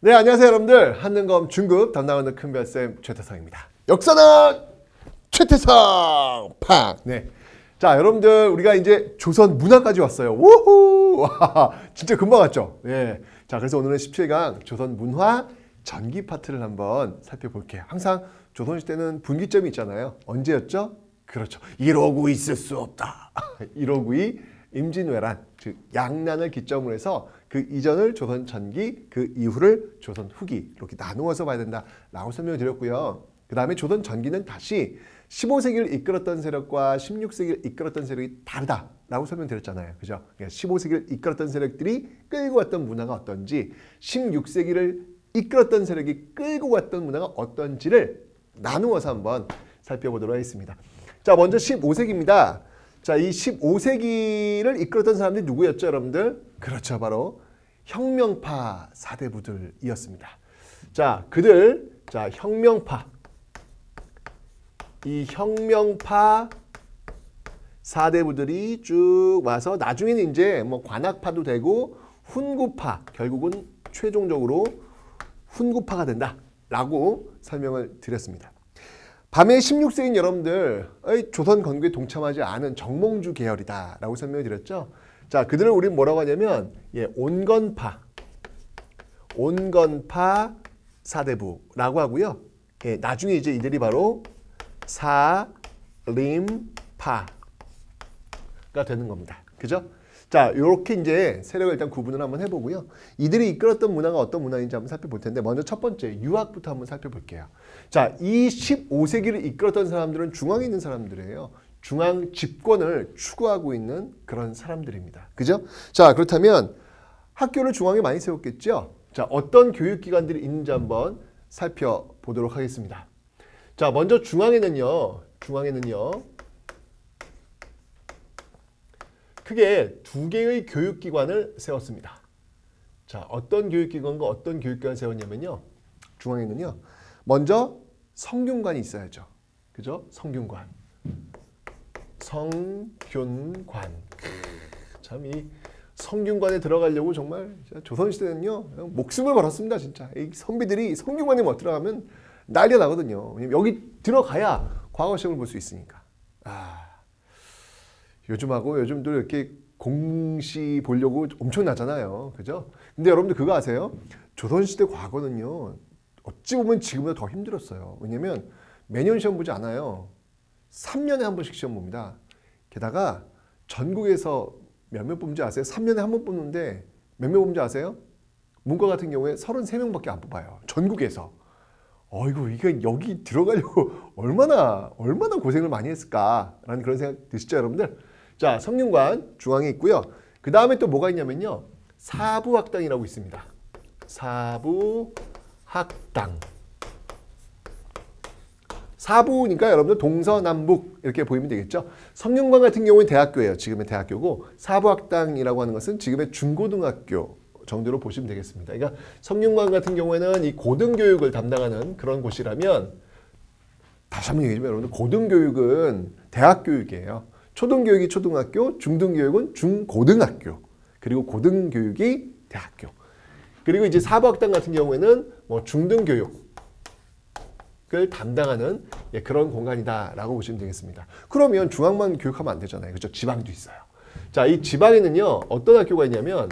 네, 안녕하세요 여러분들. 한능검 중급 담당하는 큰별쌤 최태성입니다. 역사는 최태성 팡! 네, 자 여러분들 우리가 이제 조선 문화까지 왔어요. 우후! 와, 진짜 금방 왔죠? 네, 자 그래서 오늘은 17강 조선 문화 전기 파트를 한번 살펴볼게요. 항상 조선시대는 분기점이 있잖아요. 언제였죠? 그렇죠. 이러고 있을 수 없다. 이러고이 임진왜란, 즉 양난을 기점으로 해서 그 이전을 조선 전기, 그 이후를 조선 후기 이렇게 나누어서 봐야 된다라고 설명을 드렸고요. 그 다음에 조선 전기는 다시 15세기를 이끌었던 세력과 16세기를 이끌었던 세력이 다르다라고 설명드렸잖아요. 그죠? 그러니까 15세기를 이끌었던 세력들이 끌고 왔던 문화가 어떤지, 16세기를 이끌었던 세력이 끌고 왔던 문화가 어떤지를 나누어서 한번 살펴보도록 하겠습니다. 자, 먼저 15세기입니다. 자, 이 15세기를 이끌었던 사람들이 누구였죠, 여러분들? 그렇죠, 바로 혁명파 사대부들이었습니다. 자, 그들, 자, 혁명파. 이 혁명파 사대부들이 쭉 와서 나중에는 이제 뭐 관악파도 되고 훈구파, 결국은 최종적으로 훈구파가 된다라고 설명을 드렸습니다. 밤에 16세기인 여러분들, 조선 건국에 동참하지 않은 정몽주 계열이다 라고 설명을 드렸죠. 자, 그들을 우리는 뭐라고 하냐면 온건파 사대부라고 하고요. 나중에 이제 이들이 바로 사림파가 되는 겁니다. 그죠? 자, 이렇게 이제 세력을 일단 구분을 한번 해보고요. 이들이 이끌었던 문화가 어떤 문화인지 한번 살펴볼 텐데, 먼저 첫 번째 유학부터 한번 살펴볼게요. 자, 이 15세기를 이끌었던 사람들은 중앙에 있는 사람들이에요. 중앙 집권을 추구하고 있는 그런 사람들입니다. 그죠? 자, 그렇다면 학교를 중앙에 많이 세웠겠죠? 자, 어떤 교육기관들이 있는지 한번 살펴보도록 하겠습니다. 자, 먼저 중앙에는요. 크게 두 개의 교육기관을 세웠습니다. 자, 어떤 교육기관과 어떤 교육기관을 세웠냐면요. 중앙에는요. 먼저 성균관이 있어야죠. 그죠? 성균관. 참 이 성균관에 들어가려고 정말 조선시대는요. 목숨을 걸었습니다. 진짜. 이 선비들이 성균관에 못 들어가면 난리가 나거든요. 왜냐면 여기 들어가야 과거 시험을 볼 수 있으니까. 요즘도 이렇게 공시 보려고 엄청나잖아요. 그죠? 근데 여러분들 그거 아세요? 조선시대 과거는요. 어찌 보면 지금보다 더 힘들었어요. 왜냐면 매년 시험 보지 않아요. 3년에 한 번씩 시험 봅니다. 게다가 전국에서 몇몇 뽑는지 아세요? 3년에 한 번 뽑는데 몇몇 뽑는지 아세요? 문과 같은 경우에 33명밖에 안 뽑아요. 전국에서. 어이구, 이게 여기 들어가려고 얼마나 고생을 많이 했을까라는 그런 생각 드시죠, 여러분들? 자, 성균관 중앙에 있고요. 그 다음에 또 뭐가 있냐면요. 사부학당이라고 있습니다. 사부학당. 사부니까 여러분들 동서남북 이렇게 보이면 되겠죠. 성균관 같은 경우는 대학교예요. 지금의 대학교고, 사부학당이라고 하는 것은 지금의 중고등학교 정도로 보시면 되겠습니다. 그러니까 성균관 같은 경우에는 이 고등교육을 담당하는 그런 곳이라면, 다시 한번 얘기하지만 여러분들 고등교육은 대학교육이에요. 초등교육이 초등학교, 중등교육은 중고등학교, 그리고 고등교육이 대학교. 그리고 이제 사부학당 같은 경우에는 뭐 중등교육을 담당하는 그런 공간이다라고 보시면 되겠습니다. 그러면 중앙만 교육하면 안 되잖아요. 그렇죠? 지방도 있어요. 자, 이 지방에는요. 어떤 학교가 있냐면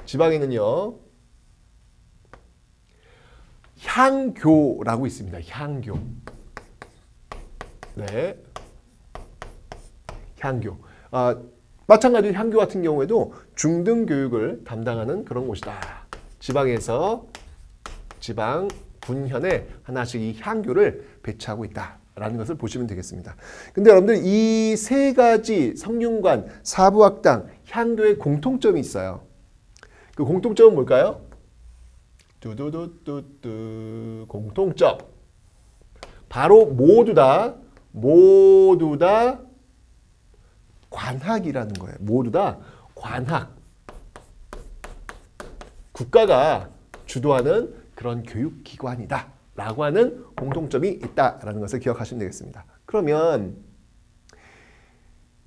지방에는요. 향교라고 있습니다. 향교. 네. 향교. 마찬가지로 향교 같은 경우에도 중등교육을 담당하는 그런 곳이다. 지방에서 지방 군현에 하나씩 이 향교를 배치하고 있다라는 것을 보시면 되겠습니다. 근데 여러분들 이 세 가지 성균관, 사부학당, 향교의 공통점이 있어요. 그 공통점은 뭘까요? 뚜두두뚜뚜 공통점. 바로 모두 다 관학이라는 거예요. 모두 다 관학. 국가가 주도하는 그런 교육기관이다 라고 하는 공통점이 있다라는 것을 기억하시면 되겠습니다. 그러면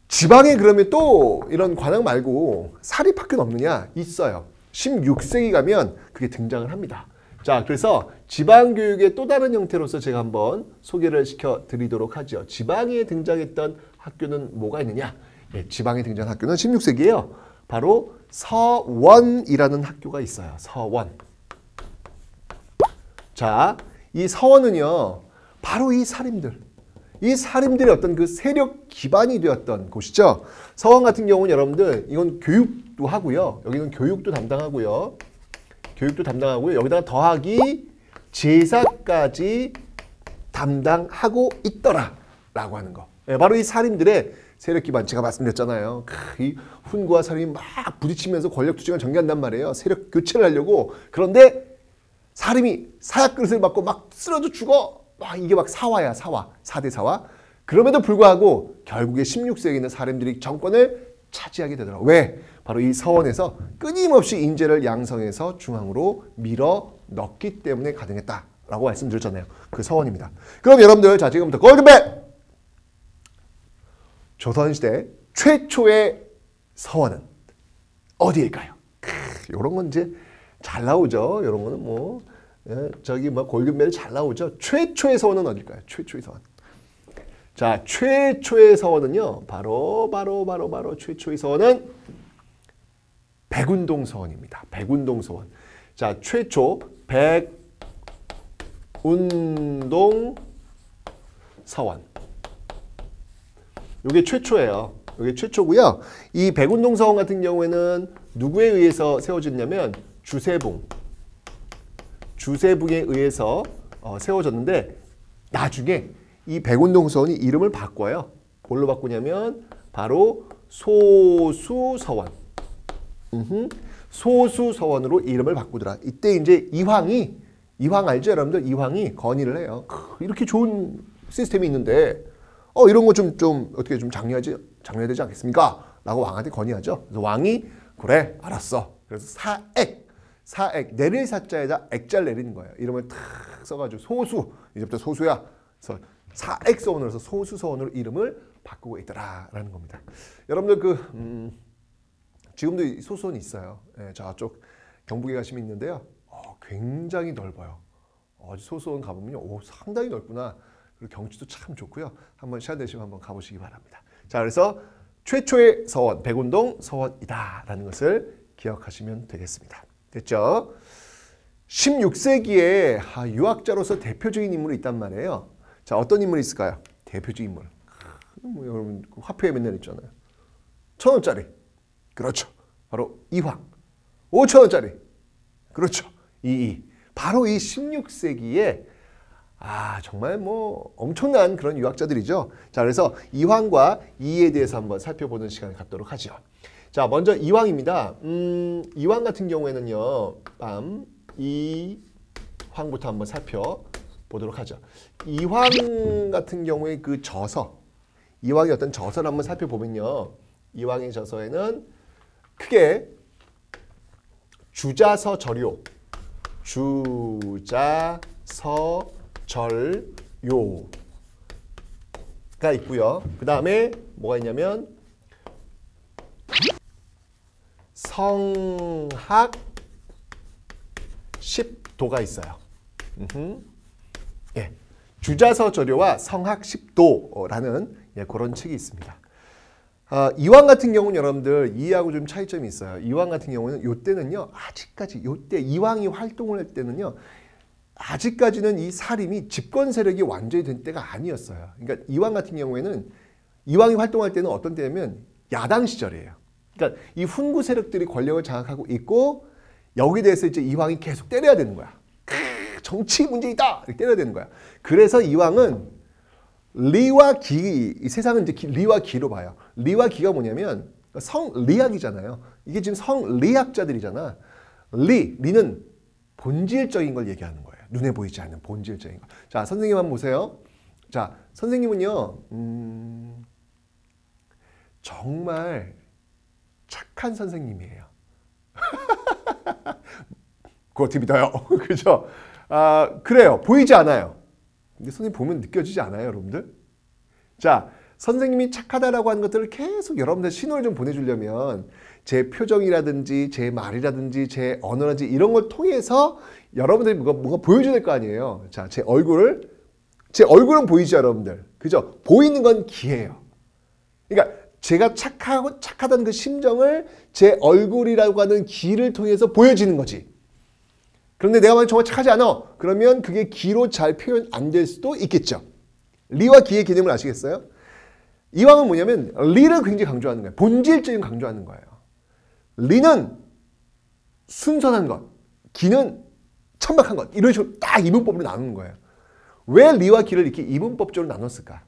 지방에 그러면 또 이런 관악 말고 사립학교는 없느냐? 있어요. 16세기 가면 그게 등장을 합니다. 자, 그래서 지방교육의 또 다른 형태로서 제가 한번 소개를 시켜드리도록 하죠. 지방에 등장했던 학교는 뭐가 있느냐? 예, 지방에 등장한 학교는 16세기예요. 바로 서원이라는 학교가 있어요. 서원. 자, 이 서원은요, 바로 이 사림들의 어떤 그 세력 기반이 되었던 곳이죠. 서원 같은 경우는 여러분들, 이건 교육도 하고요. 여기는 교육도 담당하고요. 여기다가 더하기 제사까지 담당하고 있더라 라고 하는 거. 네, 바로 이 사림들의 세력 기반, 제가 말씀드렸잖아요. 이 훈구와 사림이 막 부딪히면서 권력 투쟁을 전개한단 말이에요. 세력 교체를 하려고. 그런데 사림이 사약 그릇을 맞고 막 쓰러져 죽어. 이게 막 사화야, 사화. 4대 사화. 그럼에도 불구하고 결국에 16세기에는 사림들이 정권을 차지하게 되더라고요. 왜? 바로 이 서원에서 끊임없이 인재를 양성해서 중앙으로 밀어 넣기 때문에 가능했다라고 말씀드렸잖아요. 그 서원입니다. 그럼 여러분들, 자, 지금부터 골든벨! 조선시대 최초의 서원은 어디일까요? 이런 건 이제 잘 나오죠. 이런 거는 뭐, 저기 뭐 골든벨 잘 나오죠. 최초의 서원은 어딜까요? 최초의 서원. 자, 최초의 서원은요, 바로 최초의 서원은 백운동 서원입니다. 백운동 서원. 자, 최초 백운동 서원. 이게 최초예요. 이게 최초고요. 이 백운동 서원 같은 경우에는 누구에 의해서 세워졌냐면 주세붕에 의해서 세워졌는데, 나중에 이 백운동 서원이 이름을 바꿔요. 뭘로 바꾸냐면 바로 소수서원. 소수서원으로 이름을 바꾸더라. 이때 이제 이황 알죠, 여러분들? 이황이 건의를 해요. 이렇게 좋은 시스템이 있는데 이런 거 좀 어떻게 좀 장려해야 되지 않겠습니까? 라고 왕한테 건의하죠. 그래서 왕이 그래, 알았어. 그래서 사액 내릴 사자에다 액자를 내리는 거예요. 이름을 탁 써가지고 소수, 이제부터 소수야. 그래서 사액서원으로서 소수서원으로 이름을 바꾸고 있더라라는 겁니다. 여러분들 지금도 소수원이 있어요. 예, 저쪽 경북에 가시면 있는데요. 굉장히 넓어요. 소수원 가보면요, 상당히 넓구나. 그리고 경치도 참 좋고요. 한번 시간 되시면 한번 가보시기 바랍니다. 자, 그래서 최초의 서원, 백운동 서원이다라는 것을 기억하시면 되겠습니다. 됐죠? 16세기에 유학자로서 대표적인 인물이 있단 말이에요. 자, 어떤 인물이 있을까요? 대표적인 인물. 뭐 여러분 화폐에 맨날 있잖아요. 1,000원짜리. 그렇죠. 바로 이황. 5,000원짜리. 그렇죠. 이이. 바로 이 16세기에 정말 뭐 엄청난 그런 유학자들이죠. 자, 그래서 이황과 이이에 대해서 한번 살펴보는 시간을 갖도록 하죠. 자, 먼저 이황입니다. 이황 같은 경우에는요, 이황부터 한번 살펴보도록 하죠. 이황 같은 경우에 그 저서, 이황의 어떤 저서를 한번 살펴보면요, 이황의 저서에는 크게 주자서절요가 있고요. 그 다음에 뭐가 있냐면 성학십도가 있어요. 예, 주자서절요와 성학십도라는 그런 책이 있습니다. 이황 같은 경우는 여러분들 이하고 좀 차이점이 있어요. 이황 같은 경우는 요때는요, 아직까지 요때 이황이 활동을 할 때는요, 아직까지는 이 사림이 집권 세력이 완전히 된 때가 아니었어요. 그러니까 이황 같은 경우에는 이황이 활동할 때는 어떤 때냐면 야당 시절이에요. 그러니까 이 훈구 세력들이 권력을 장악하고 있고, 여기에 대해서 이제 이황이 계속 때려야 되는 거야. 정치 문제이다! 이렇게 때려야 되는 거야. 그래서 이황은 리와 기, 이 세상은 이제 리와 기로 봐요. 리와 기가 뭐냐면 성리학이잖아요. 이게 지금 성리학자들이잖아. 리는 본질적인 걸 얘기하는 거예요. 눈에 보이지 않는 본질적인 거. 자, 선생님 한번 보세요. 자, 선생님은요, 정말 착한 선생님이에요. 그거 어떻게 믿어요? 그죠? 그래요. 보이지 않아요. 근데 선생님 보면 느껴지지 않아요, 여러분들? 자, 선생님이 착하다라고 하는 것들을 계속 여러분들 신호를 좀 보내주려면 제 표정이라든지 제 말이라든지 제 언어라든지 이런 걸 통해서 여러분들이 뭔가 보여줘야 될 거 아니에요. 자, 제 얼굴은 보이죠, 여러분들. 그죠? 보이는 건 기예요. 그러니까 제가 착하다는 그 심정을 제 얼굴이라고 하는 기를 통해서 보여지는 거지. 그런데 내가 만약 정말 착하지 않아. 그러면 그게 기로 잘 표현 안 될 수도 있겠죠. 리와 기의 개념을 아시겠어요? 이왕은 뭐냐면 리를 굉장히 강조하는 거예요. 본질적인 강조하는 거예요. 리는 순선한 것, 기는 천박한 것. 이런 식으로 딱 이분법으로 나누는 거예요. 왜 리와 기를 이렇게 이분법적으로 나눴을까?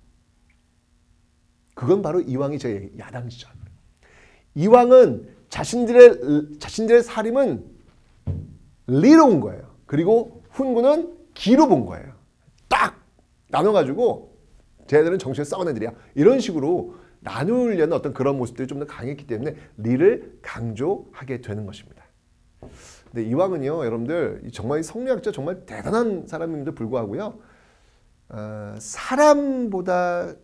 그건 바로 이왕이 제 야당지죠. 이왕은 자신들의 살림은 리로 본 거예요. 그리고 훈구는 기로 본 거예요. 딱 나눠가지고 쟤네들은 정신을 싸운 애들이야. 이런 식으로 나누려는 어떤 그런 모습들이 좀 더 강했기 때문에 리를 강조하게 되는 것입니다. 근데 이왕은요, 여러분들 정말 성리학자 정말 대단한 사람임에도 불구하고요, 사람보다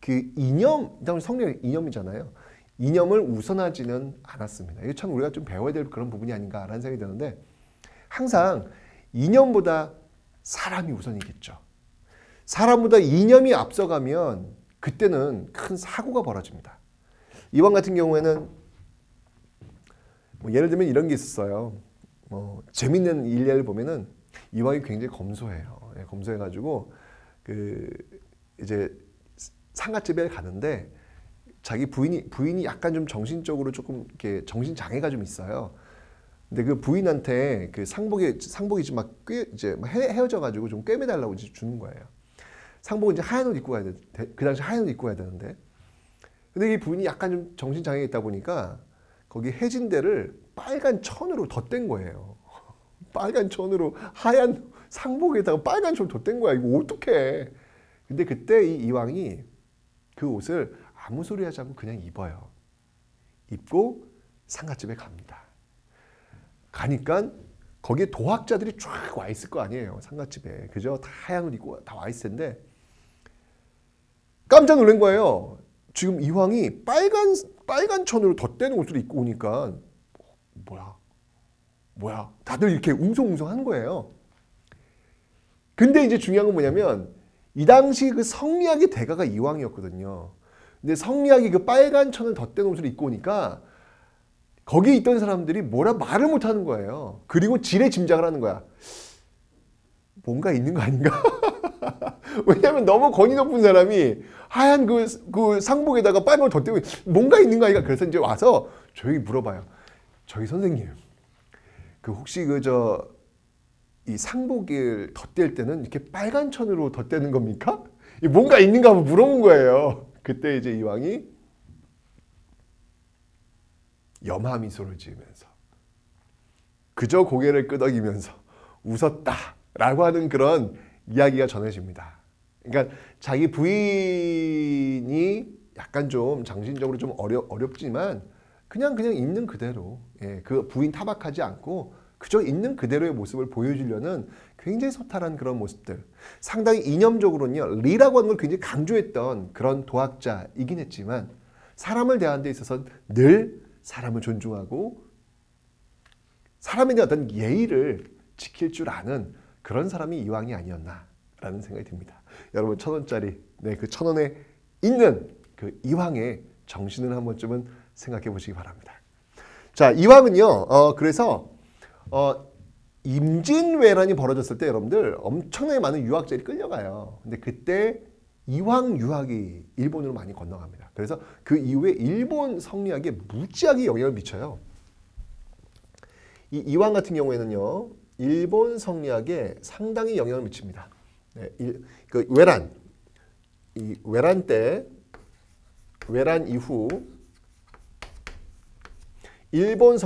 그 이념, 성리학 이념이잖아요. 이념을 우선하지는 않았습니다. 이거 참 우리가 좀 배워야 될 그런 부분이 아닌가라는 생각이 드는데 항상 이념보다 사람이 우선이겠죠. 사람보다 이념이 앞서가면 그때는 큰 사고가 벌어집니다. 이왕 같은 경우에는 예를 들면 이런 게 있었어요. 재밌는 일례를 보면은 이왕이 굉장히 검소해요. 검소해가지고 이제 상가집에 가는데 자기 부인이 약간 좀 정신적으로 조금 이렇게 정신 장애가 좀 있어요. 근데 그 부인한테 그 상복이 이제 헤어져가지고 좀 꿰매달라고 이제 주는 거예요. 상복은 이제 하얀 옷 입고 가야 돼. 그 당시 하얀 옷 입고 가야 되는데. 근데 이 부인이 약간 좀 정신 장애가 있다 보니까 거기 해진대를 빨간 천으로 덧댄 거예요. 빨간 천으로 하얀 상복에다가 빨간 천으로 덧댄 거야. 이거 어떡해. 근데 그때 이 이왕이 그 옷을 아무 소리 하지 않고 그냥 입어요. 입고 상가집에 갑니다. 가니까 거기에 도학자들이 쫙 와 있을 거 아니에요. 상가집에. 그죠? 다 하얀 옷 입고 다 와 있을 텐데 깜짝 놀란 거예요. 지금 이왕이 빨간 천으로 덧대는 옷을 입고 오니까 뭐야? 다들 이렇게 웅성웅성한 거예요. 근데 이제 중요한 건 뭐냐면 이 당시 그 성리학의 대가가 이왕이었거든요. 근데 성리학이 그 빨간 천을 덧댄 옷을 입고 오니까 거기에 있던 사람들이 뭐라 말을 못하는 거예요. 그리고 지레 짐작을 하는 거야. 뭔가 있는 거 아닌가? 왜냐하면 너무 권위 높은 사람이 하얀 그 상복에다가 빨간 걸 덧대고 뭔가 있는 거 아닌가? 그래서 이제 와서 조용히 물어봐요. 저희 선생님, 그 혹시 이 상복을 덧댈 때는 이렇게 빨간 천으로 덧대는 겁니까? 뭔가 있는가 한번 물어본 거예요. 그때 이제 이왕이 염하 미소를 지으면서 그저 고개를 끄덕이면서 웃었다라고 하는 그런 이야기가 전해집니다. 그러니까 자기 부인이 약간 좀 정신적으로 좀 어렵지만 그냥 있는 그대로, 그 부인 타박하지 않고 그저 있는 그대로의 모습을 보여주려는 굉장히 소탈한 그런 모습들. 상당히 이념적으로는요, 리라고 하는 걸 굉장히 강조했던 그런 도학자이긴 했지만 사람을 대하는 데 있어서 늘 사람을 존중하고 사람에 대한 어떤 예의를 지킬 줄 아는 그런 사람이 이왕이 아니었나라는 생각이 듭니다. 여러분 1,000원짜리 그 1,000원에 있는 그 이왕의 정신을 한 번쯤은 생각해 보시기 바랍니다. 자, 이왕은요, 그래서 임진왜란이 벌어졌을 때 여러분들 엄청나게 많은 유학자들이 끌려가요. 근데 그때 이황 유학이 일본으로 많이 건너갑니다. 그래서 그 이후에 일본 성리학에 무지하게 영향을 미쳐요. 이 이황 같은 경우에는요, 일본 성리학에 상당히 영향을 미칩니다. 그 외란 이후 일본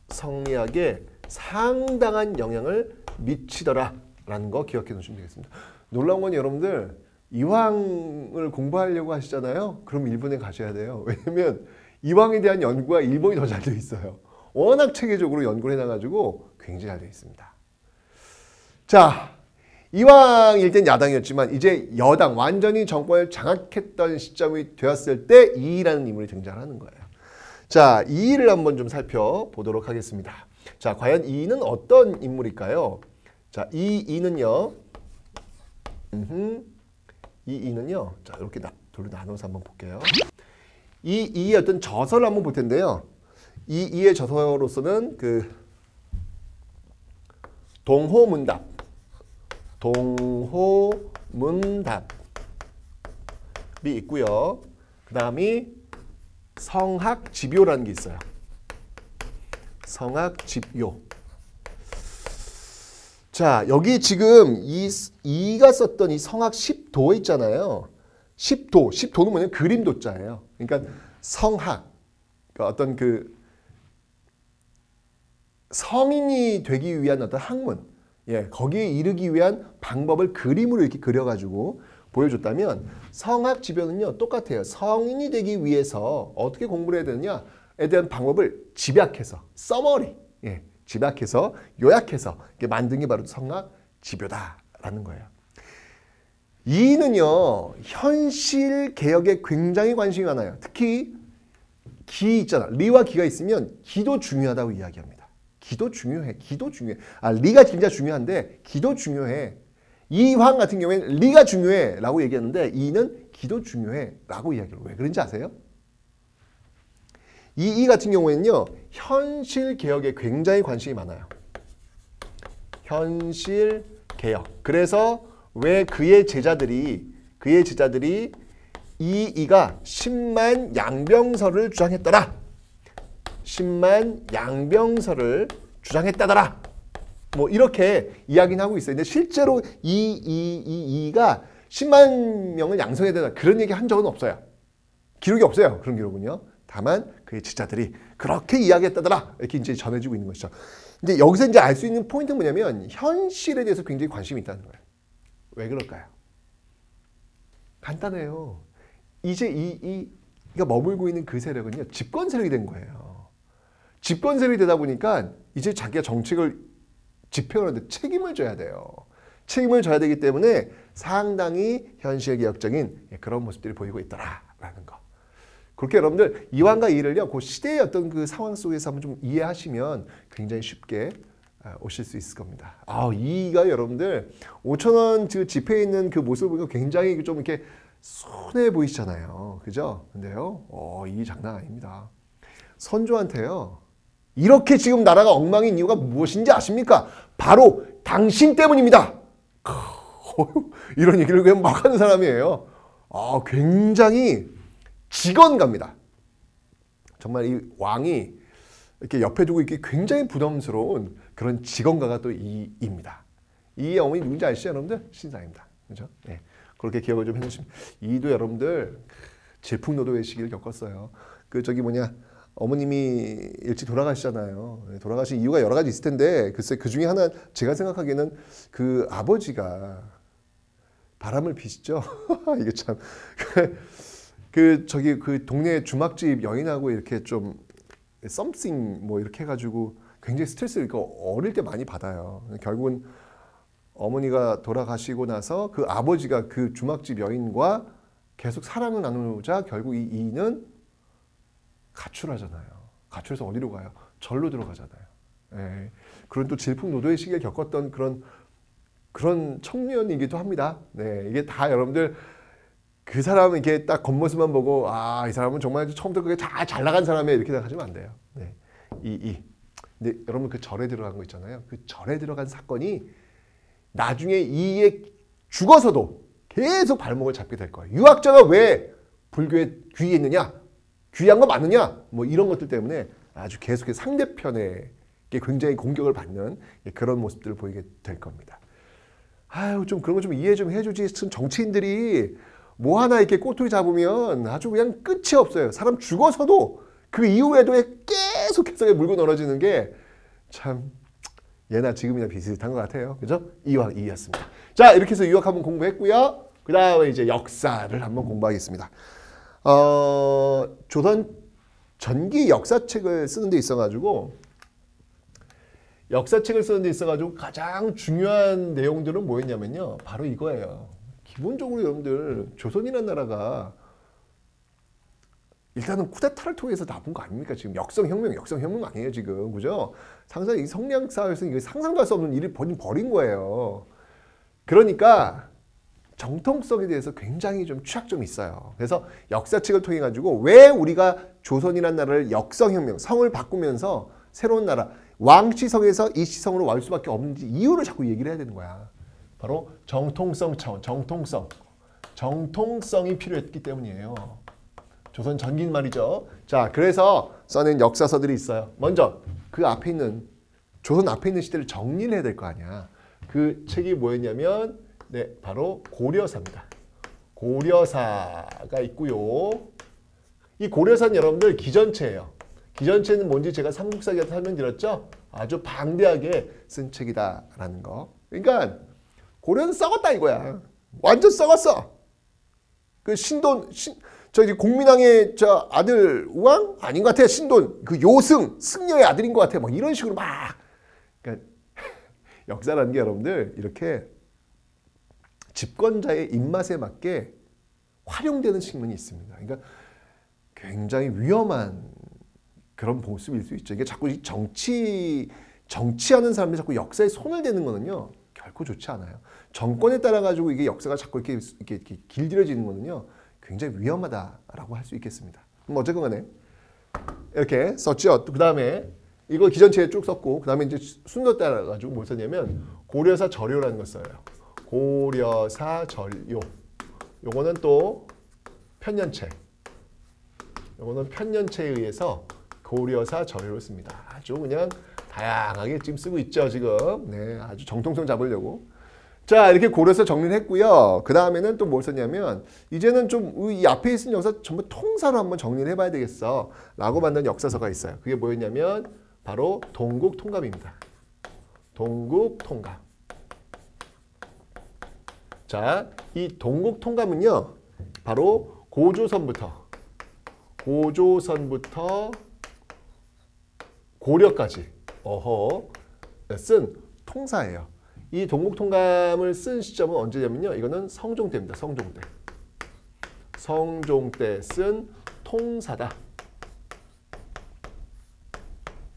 성리학에 상당한 영향을 미치더라라는 거 기억해 놓으시면 되겠습니다. 놀라운 건 여러분들 이황을 공부하려고 하시잖아요. 그럼 일본에 가셔야 돼요. 왜냐면 이황에 대한 연구가 일본이 더 잘 되어 있어요. 워낙 체계적으로 연구를 해놔가지고 굉장히 잘 되어 있습니다. 자, 이왕일 땐 야당이었지만 이제 여당 완전히 정권을 장악했던 시점이 되었을 때 이이라는 인물이 등장하는 거예요. 자, 이이를 한번 좀 살펴보도록 하겠습니다. 자, 과연 이이는 어떤 인물일까요? 자, 이이는요. 이이는요. 자, 이렇게 둘로 나눠서 한번 볼게요. 이이의 어떤 저서를 한번 볼 텐데요. 이이의 저서로서는 그 동호문답, 동호문답이 있고요. 그 다음이 성학집요라는 게 있어요. 성학집요. 자, 여기 지금 이가 썼던 이 성학 10도 있잖아요. 10도는 뭐냐면 그림도자예요. 그러니까 성학, 그러니까 어떤 그 성인이 되기 위한 어떤 학문, 예, 거기에 이르기 위한 방법을 그림으로 이렇게 그려가지고 보여줬다면 성학집요는요 똑같아요. 성인이 되기 위해서 어떻게 공부를 해야 되느냐에 대한 방법을 집약해서 써머리, 예, 집약해서 요약해서 이렇게 만든 게 바로 성학집요다라는 거예요. 이는요 현실 개혁에 굉장히 관심이 많아요. 특히 기 있잖아. 리와 기가 있으면 기도 중요하다고 이야기합니다. 기도 중요해. 기도 중요해. 리가 진짜 중요한데 기도 중요해. 이황 같은 경우에는 리가 중요해 라고 얘기하는데 이는 기도 중요해 라고 이야기해요. 왜 그런지 아세요? 이 같은 경우에는요 현실 개혁에 굉장히 관심이 많아요. 현실 개혁. 그래서 왜 그의 제자들이 이가 10만 양병설을 주장했더라. 10만 양병설을 주장했다더라. 뭐 이렇게 이야기는 하고 있어요. 근데 실제로 이가 10만 명을 양성해야 되다 그런 얘기 한 적은 없어요. 기록이 없어요. 그런 기록은요. 다만 그의 제자들이 그렇게 이야기했다더라. 이렇게 이제 전해지고 있는 것이죠. 근데 여기서 이제 알 수 있는 포인트는 뭐냐면 현실에 대해서 굉장히 관심이 있다는 거예요. 왜 그럴까요? 간단해요. 이제 이가 머물고 있는 그 세력은요. 집권 세력이 된 거예요. 집권 세력이 되다 보니까 이제 자기가 정책을 집행하는데 책임을 져야 돼요. 책임을 져야 되기 때문에 상당히 현실 개혁적인 그런 모습들이 보이고 있더라라는 거. 그렇게 여러분들 이황과 이를요, 그 시대의 어떤 그 상황 속에서 한번 좀 이해하시면 굉장히 쉽게 오실 수 있을 겁니다. 이가 여러분들 5,000원 그 지폐에 있는 그 모습을 보니까 굉장히 좀 이렇게 순해 보이시잖아요. 그죠? 근데요, 이 장난 아닙니다. 선조한테요, 이렇게 지금 나라가 엉망인 이유가 무엇인지 아십니까? 바로 당신 때문입니다. 이런 얘기를 그냥 막 하는 사람이에요. 굉장히 직언갑니다. 정말 이 왕이 이렇게 옆에 두고 있기 굉장히 부담스러운 그런 직언가가 또 이입니다. 이의 어머니 누군지 아시죠, 여러분들? 신사입니다. 그죠? 네. 그렇게 기억을 좀 해주시면. 이도 여러분들 질풍노도의 시기를 겪었어요. 어머님이 일찍 돌아가시잖아요. 돌아가신 이유가 여러 가지 있을 텐데 글쎄 그 중에 하나 제가 생각하기에는 그 아버지가 바람을 피시죠. 이게 참 그 동네 주막집 여인하고 이렇게 좀 썸씽 뭐 이렇게 해가지고 굉장히 스트레스를 어릴 때 많이 받아요. 결국은 어머니가 돌아가시고 나서 그 아버지가 그 주막집 여인과 계속 사랑을 나누자 결국 이는 가출하잖아요. 가출해서 어디로 가요? 절로 들어가잖아요. 예. 그런 또 질풍노도의 시기를 겪었던 그런 청년이기도 합니다. 네, 이게 다 여러분들 그 사람은 이렇게 딱 겉모습만 보고 이 사람은 정말 처음부터 그게 잘 나간 사람이야 이렇게 생각하시면 안 돼요. 네. 근데 여러분 그 절에 들어간 거 있잖아요. 그 절에 들어간 사건이 나중에 이에 죽어서도 계속 발목을 잡게 될 거예요. 유학자가 왜 불교에 귀의했느냐? 귀한 거 맞느냐? 뭐 이런 것들 때문에 아주 계속해서 상대편에 굉장히 공격을 받는 그런 모습들을 보이게 될 겁니다. 좀 그런 거 좀 이해 좀 해주지. 정치인들이 뭐 하나 이렇게 꼬투리 잡으면 아주 그냥 끝이 없어요. 사람 죽어서도 그 이후에도 계속해서 물고 늘어지는 게 참 예나 지금이나 비슷한 것 같아요. 그죠? 이황 이였습니다. 자, 이렇게 해서 유학 한번 공부했고요. 그 다음에 이제 역사를 한번 공부하겠습니다. 조선 전기 역사책을 쓰는 데 있어가지고 역사책을 쓰는 데 있어가지고 가장 중요한 내용들은 뭐였냐면요. 바로 이거예요. 기본적으로 여러분들 조선이라는 나라가 일단은 쿠데타를 통해서 나쁜 거 아닙니까? 지금 역성혁명 아니에요 지금, 그죠? 상상 이 성량 사회에서 이거 상상도 할 수 없는 일을 버린 거예요. 그러니까 정통성에 대해서 굉장히 좀 취약점이 있어요. 그래서 역사책을 통해 가지고 왜 우리가 조선이라는 나라를 역성혁명, 성을 바꾸면서 새로운 나라, 왕시성에서 이시성으로 올 수밖에 없는지 이유를 자꾸 얘기를 해야 되는 거야. 바로 정통성 차원, 정통성이 필요했기 때문이에요. 조선 전기인 말이죠. 자, 그래서 써낸 역사서들이 있어요. 먼저 그 앞에 있는 조선 앞에 있는 시대를 정리를 해야 될 거 아니야. 그 책이 뭐였냐면 바로 고려사입니다. 고려사가 있고요. 이 고려사는 여러분들 기전체예요. 기전체는 뭔지 제가 삼국사기한테 설명드렸죠. 아주 방대하게 쓴 책이다라는 거. 그러니까 고려는 썩었다 이거야. 완전 썩었어. 그 저기 공민왕의 저 아들 우왕 아닌 것 같아. 신돈 그 요승 승려의 아들인 것 같아. 막 이런 식으로 막. 그러니까 역사라는 게 여러분들 이렇게 집권자의 입맛에 맞게 활용되는 측면이 있습니다. 그러니까 굉장히 위험한 그런 모습일 수 있죠. 이게 자꾸 정치하는 사람들이 자꾸 역사에 손을 대는 거는요 결코 좋지 않아요. 정권에 따라 가지고 이게 역사가 자꾸 이렇게 길들여지는 거는요 굉장히 위험하다라고 할 수 있겠습니다. 그럼 어쨌건 간에 이렇게 썼죠. 그 다음에 이거 기전체에 쭉 썼고 그 다음에 이제 순서 따라 가지고 뭘 썼냐면 고려사 절요라는 걸 써요. 고려사 절요. 요거는 또 편년체. 요거는 편년체에 의해서 고려사 절요를 씁니다. 아주 그냥 다양하게 지금 쓰고 있죠, 지금. 네, 아주 정통성 잡으려고. 자, 이렇게 고려사 정리를 했고요. 그 다음에는 또 뭘 썼냐면 이제는 좀 이 앞에 있는 역사 전부 통사로 한번 정리를 해봐야 되겠어 라고 만든 역사서가 있어요. 그게 뭐였냐면 바로 동국통감입니다. 동국통감. 자, 이 동국통감은요 바로 고조선부터 고려까지 쓴 통사예요. 이 동국통감을 쓴 시점은 언제냐면요. 이거는 성종 때입니다. 성종 때. 성종 때 쓴 통사다.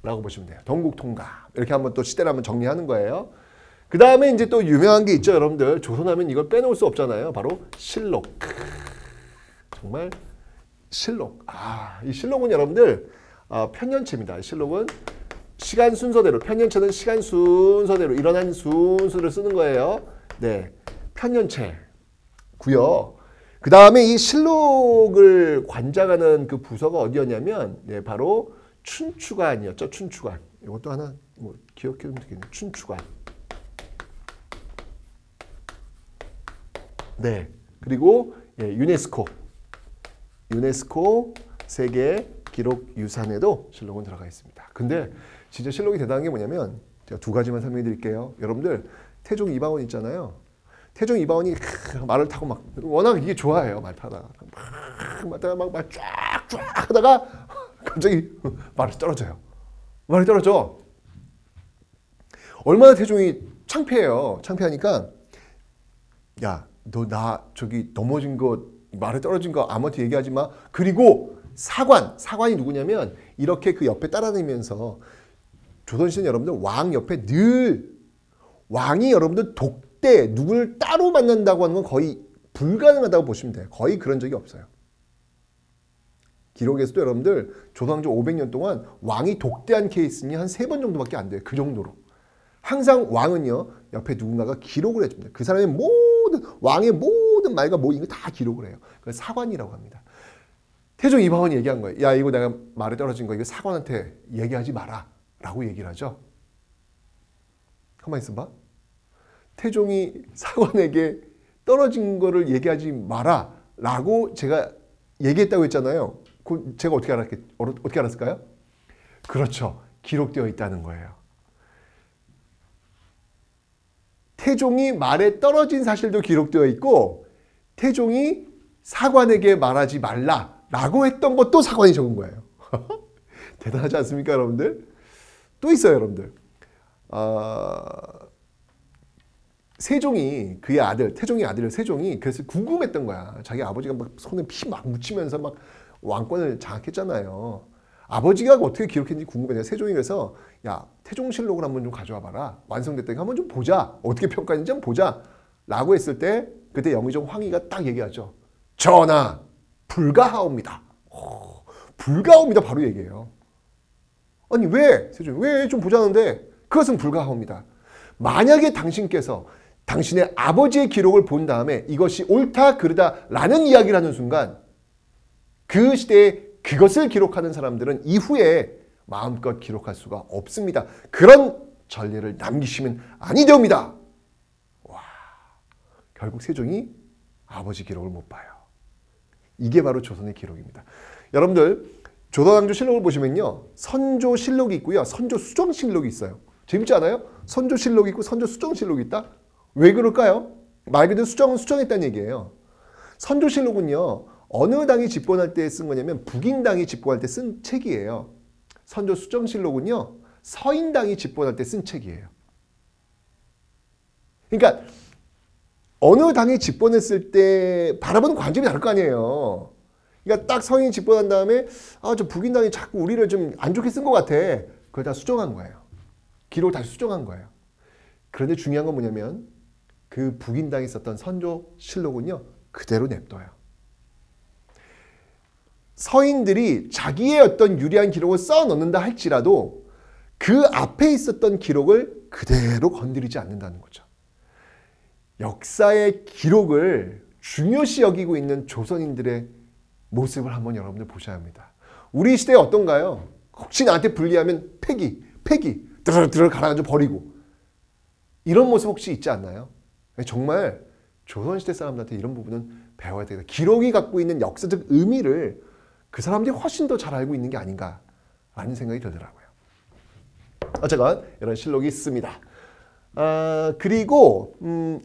라고 보시면 돼요. 동국통감. 이렇게 한번 또 시대를 한번 정리하는 거예요. 그 다음에 이제 또 유명한 게 있죠. 여러분들. 조선하면 이걸 빼놓을 수 없잖아요. 바로 실록. 정말 실록. 이 실록은 여러분들 편년체입니다. 실록은 시간 순서대로, 편년체는 시간 순서대로 일어난 순서를 쓰는 거예요. 네, 편년체고요. 그 다음에 이 실록을 관장하는 그 부서가 어디였냐면 바로 춘추관이었죠. 춘추관. 이것도 하나 뭐 기억해두면 되겠네요. 춘추관. 네, 그리고 유네스코 세계 기록 유산에도 실록은 들어가 있습니다. 근데 진짜 실록이 대단한 게 뭐냐면 제가 두 가지만 설명해 드릴게요. 여러분들 태종 이방원 있잖아요. 태종 이방원이 말을 타고 막 워낙 이게 좋아해요. 말 타다가 막 쫙쫙 하다가 갑자기 말이 떨어져요. 말이 떨어져. 얼마나 태종이 창피해요. 창피하니까 야, 너 나 저기 넘어진 거 말에 떨어진 거 아무한테 얘기하지 마. 그리고 사관이 누구냐면 이렇게 그 옆에 따라다니면서 조선시대 여러분들 왕 옆에 늘 왕이 여러분들 독대 누구를 따로 만난다고 하는 건 거의 불가능하다고 보시면 돼요. 거의 그런 적이 없어요. 기록에서도 여러분들 조선왕조 500년 동안 왕이 독대한 케이스는 한 3번 정도밖에 안 돼요. 그 정도로. 항상 왕은요 옆에 누군가가 기록을 해줍니다. 그 사람의 왕의 모든 말과 모든 거 다 기록을 해요. 그걸 사관이라고 합니다. 태종 이방원이 얘기한 거예요. 야, 이거 내가 말에 떨어진 거 이거 사관한테 얘기하지 마라 라고 얘기를 하죠. 가만히 있어봐. 태종이 사관에게 떨어진 거를 얘기하지 마라 라고 제가 얘기했다고 했잖아요. 제가 어떻게 알았을까요? 그렇죠. 기록되어 있다는 거예요. 태종이 말에 떨어진 사실도 기록되어 있고 태종이 사관에게 말하지 말라라고 했던 것도 사관이 적은 거예요. 대단하지 않습니까, 여러분들? 또 있어요, 여러분들. 세종이 그의 아들 태종의 아들 세종이 그래서 궁금했던 거야. 자기 아버지가 막 손에 피 막 묻히면서 막 왕권을 장악했잖아요. 아버지가 어떻게 기록했는지 궁금해. 세종이 그래서 야 태종실록을 한번 좀 가져와 봐라. 완성됐다니까 한번 좀 보자. 어떻게 평가했는지 한번 보자. 라고 했을 때 그때 영의정 황희가 딱 얘기하죠. 전하 불가하옵니다. 불가하옵니다. 바로 얘기해요. 아니 왜? 세종이 왜 좀 보자는데 그것은 불가하옵니다. 만약에 당신께서 당신의 아버지의 기록을 본 다음에 이것이 옳다 그르다 라는 이야기를 하는 순간 그 시대에 그것을 기록하는 사람들은 이후에 마음껏 기록할 수가 없습니다. 그런 전례를 남기시면 아니되옵니다. 와, 결국 세종이 아버지 기록을 못 봐요. 이게 바로 조선의 기록입니다. 여러분들 조선왕조실록을 보시면요. 선조실록이 있고요. 선조수정실록이 있어요. 재밌지 않아요? 선조실록이 있고 선조수정실록이 있다? 왜 그럴까요? 말 그대로 수정은 수정했다는 얘기예요. 선조실록은요. 어느 당이 집권할 때 쓴 거냐면 북인당이 집권할 때 쓴 책이에요. 선조수정실록은요. 서인당이 집권할 때 쓴 책이에요. 그러니까 어느 당이 집권했을 때 바라보는 관점이 다를 거 아니에요. 그러니까 딱 서인이 집권한 다음에 저 북인당이 자꾸 우리를 좀 안 좋게 쓴 것 같아. 그걸 다 수정한 거예요. 기록을 다시 수정한 거예요. 그런데 중요한 건 뭐냐면 그 북인당이 썼던 선조실록은요. 그대로 냅둬요. 서인들이 자기의 어떤 유리한 기록을 써넣는다 할지라도 그 앞에 있었던 기록을 그대로 건드리지 않는다는 거죠. 역사의 기록을 중요시 여기고 있는 조선인들의 모습을 한번 여러분들 보셔야 합니다. 우리 시대에 어떤가요? 혹시 나한테 불리하면 폐기 드르르 갈아가지고 버리고 이런 모습 혹시 있지 않나요? 정말 조선시대 사람들한테 이런 부분은 배워야 되겠다. 기록이 갖고 있는 역사적 의미를 그 사람들이 훨씬 더 잘 알고 있는 게 아닌가라는 생각이 들더라고요. 어쨌건 이런 실록이 있습니다. 그리고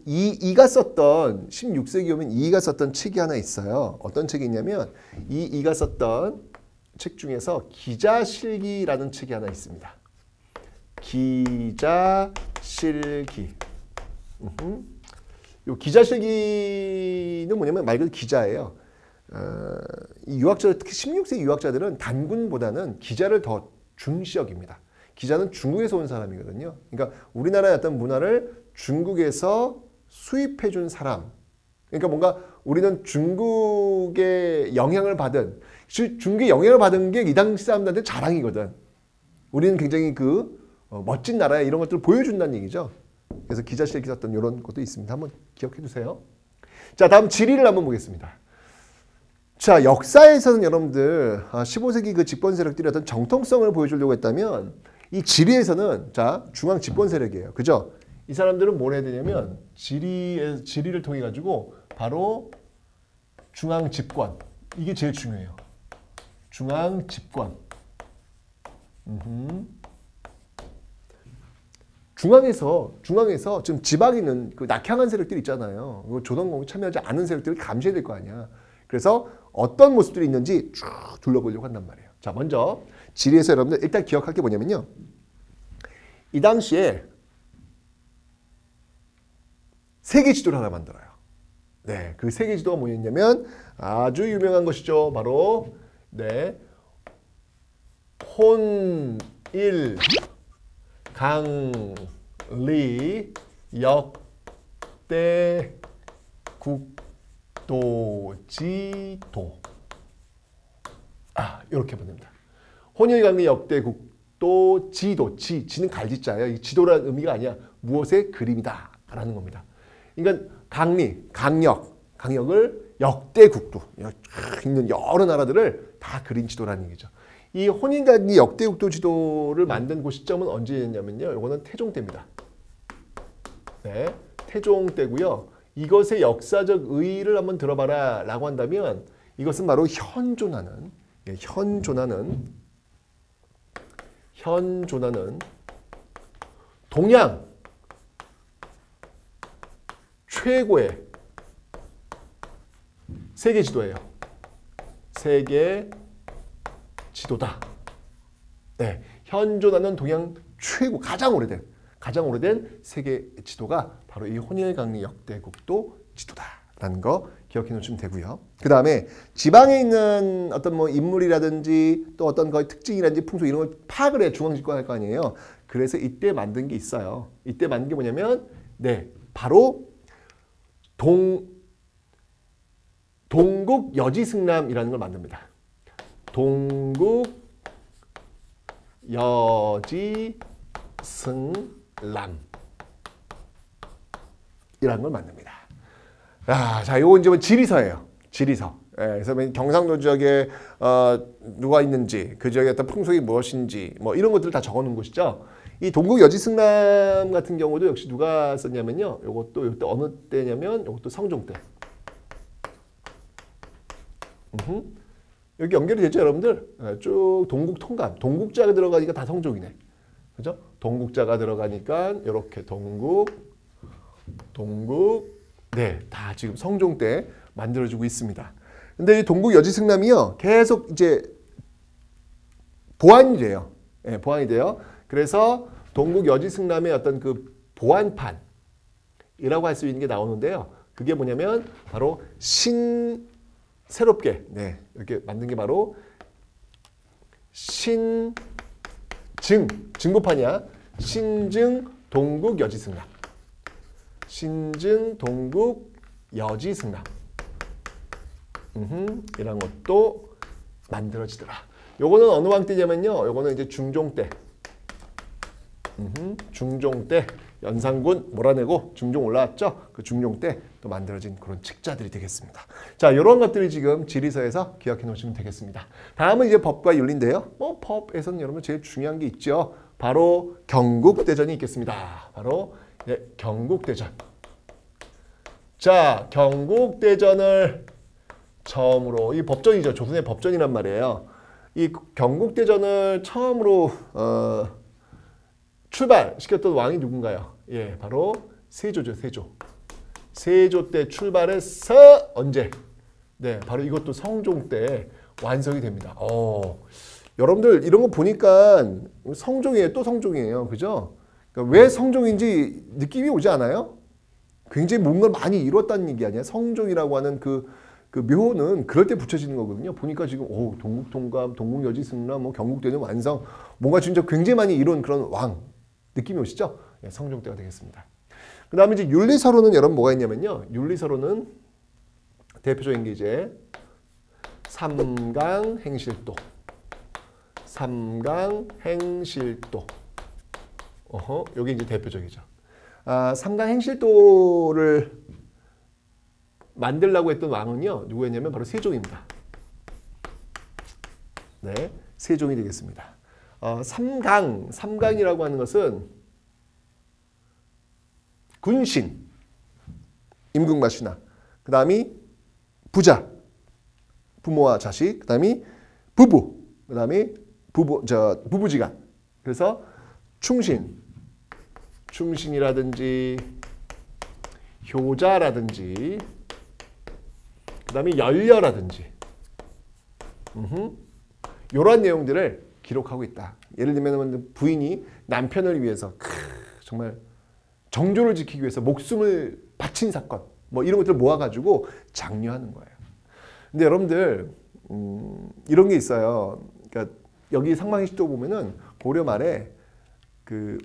이가 썼던 16세기 오면 이가 썼던 책이 하나 있어요. 어떤 책이 있냐면 이가 썼던 책 중에서 기자실기라는 책이 하나 있습니다. 기자실기. 요 기자실기는 뭐냐면 말 그대로 기자예요. 이 유학자들, 특히 16세기 유학자들은 단군보다는 기자를 더 중시 여깁니다. 기자는 중국에서 온 사람이거든요. 그러니까 우리나라의 어떤 문화를 중국에서 수입해 준 사람. 그러니까 뭔가 우리는 중국의 영향을 받은, 중국의 영향을 받은 게 이 당시 사람들한테 자랑이거든. 우리는 굉장히 멋진 나라에 이런 것들을 보여준다는 얘기죠. 그래서 기자실기 썼던 이런 것도 있습니다. 한번 기억해 두세요. 자, 다음 지리를 한번 보겠습니다. 자, 역사에서는 여러분들 15세기 그 집권 세력들이 어떤 정통성을 보여주려고 했다면 이 지리에서는 자 중앙 집권 세력이에요. 그죠? 이 사람들은 뭘 해야 되냐면 지리를 통해 가지고 바로 중앙 집권 이게 제일 중요해요. 중앙 집권. 중앙에서 지금 지방에 있는 그 낙향한 세력들 있잖아요. 조선공에 참여하지 않은 세력들을 감시해야 될 거 아니야. 그래서 어떤 모습들이 있는지 쭉 둘러보려고 한단 말이에요. 자, 먼저 지리에서 여러분들 일단 기억할 게 뭐냐면요. 이 당시에 세계 지도를 하나 만들어요. 네, 그 세계 지도가 뭐였냐면 아주 유명한 것이죠. 바로 혼일 강리 역대 국도지도. 이렇게 보면 됩니다. 혼일강리 역대 국도지도. 지는 갈지자예요. 이 지도라는 의미가 아니야. 무엇의 그림이다 라는 겁니다. 그러니까 강력을 역대 국도, 있는 여러 나라들을 다 그린 지도라는 얘기죠. 이 혼인강리 역대 국도 지도를 만든 그 시점은 언제였냐면요. 이거는 태종 때입니다. 네, 태종 때고요. 이것의 역사적 의의를 한번 들어봐라 라고 한다면 이것은 바로 현존하는 동양 최고의 세계 지도예요. 세계 지도다. 네, 현존하는 동양 최고 가장 오래된 가장 오래된 세계 지도가 바로 이 혼혈강리 역대국도 지도다라는 거 기억해 놓으시면 되고요. 그 다음에 지방에 있는 어떤 뭐 인물이라든지 또 어떤 거의 특징이라든지 풍속 이런 걸 파악을 해 중앙집권 할 거 아니에요. 그래서 이때 만든 게 있어요. 이때 만든 게 뭐냐면 바로 동국 여지승람이라는 걸 만듭니다. 동국 여지승람 이라는 걸 만듭니다. 자, 이거 이제 지리서예요. 지리서. 그래서 경상도 지역에 누가 있는지, 그 지역의 어떤 풍속이 무엇인지, 뭐 이런 것들을 다 적어놓은 곳이죠. 이 동국 여지승람 같은 경우도 역시 누가 썼냐면요. 요것도 이때 어느 때냐면 요것도 성종 때. 여기 연결이 되죠, 여러분들? 쭉 동국 통감. 동국자가 들어가니까 다 성종이네. 그죠? 동국자가 들어가니까 이렇게 동국. 다 지금 성종 때 만들어지고 있습니다. 근데 이 동국 여지승람이요, 계속 이제 보완이 돼요. 보완이 돼요. 그래서 동국 여지승람의 어떤 그 보완판이라고 할 수 있는 게 나오는데요. 그게 뭐냐면 바로 새롭게 이렇게 만든 게 바로 증보판이야. 신증 동국 여지승람. 신증 동국 여지승람. 이런 것도 만들어지더라. 요거는 어느 왕 때냐면요. 요거는 이제 중종 때. 중종 때 연산군 몰아내고 중종 올라왔죠. 그 중종 때 또 만들어진 그런 책자들이 되겠습니다. 자, 이런 것들이 지금 지리서에서 기억해 놓으시면 되겠습니다. 다음은 이제 법과 윤리인데요. 법에서는 여러분 제일 중요한 게 있죠. 바로 경국대전이 있겠습니다. 바로 경국대전. 자, 경국대전을 처음으로, 이 법전이죠. 조선의 법전이란 말이에요. 이 경국대전을 처음으로 출발시켰던 왕이 누군가요? 바로 세조죠. 세조 때 출발해서 언제? 바로 이것도 성종 때 완성이 됩니다. 여러분들 이런 거 보니까 성종이에요. 또 성종이에요. 그죠? 그러니까 왜 성종인지 느낌이 오지 않아요? 굉장히 뭔가를 많이 이뤘다는 얘기 아니야? 성종이라고 하는 그 묘는 그럴 때 붙여지는 거거든요. 보니까 지금 동국통감, 동국여지승람, 뭐 경국대전 완성, 뭔가 진짜 굉장히 많이 이룬 그런 왕 느낌이 오시죠? 성종 때가 되겠습니다. 그 다음에 이제 윤리서로는 여러분 뭐가 있냐면요. 윤리서로는 대표적인 게 이제 삼강행실도. 요게 이제 대표적이죠. 삼강행실도를 만들려고 했던 왕은요. 누구였냐면 바로 세종입니다. 세종이 되겠습니다. 삼강이라고 하는 것은 군신, 임금과 신하, 그 다음이 부자, 부모와 자식, 그 다음이 부부, 그 다음이 부부지간. 그래서 충신이라든지 효자라든지 그 다음에 연려라든지 이러한 내용들을 기록하고 있다. 예를 들면 부인이 남편을 위해서 정말 정조를 지키기 위해서 목숨을 바친 사건 뭐 이런 것들을 모아가지고 장려하는 거예요. 근데 여러분들 이런 게 있어요. 그러니까 여기 상망행실도 보면은 고려 말에 그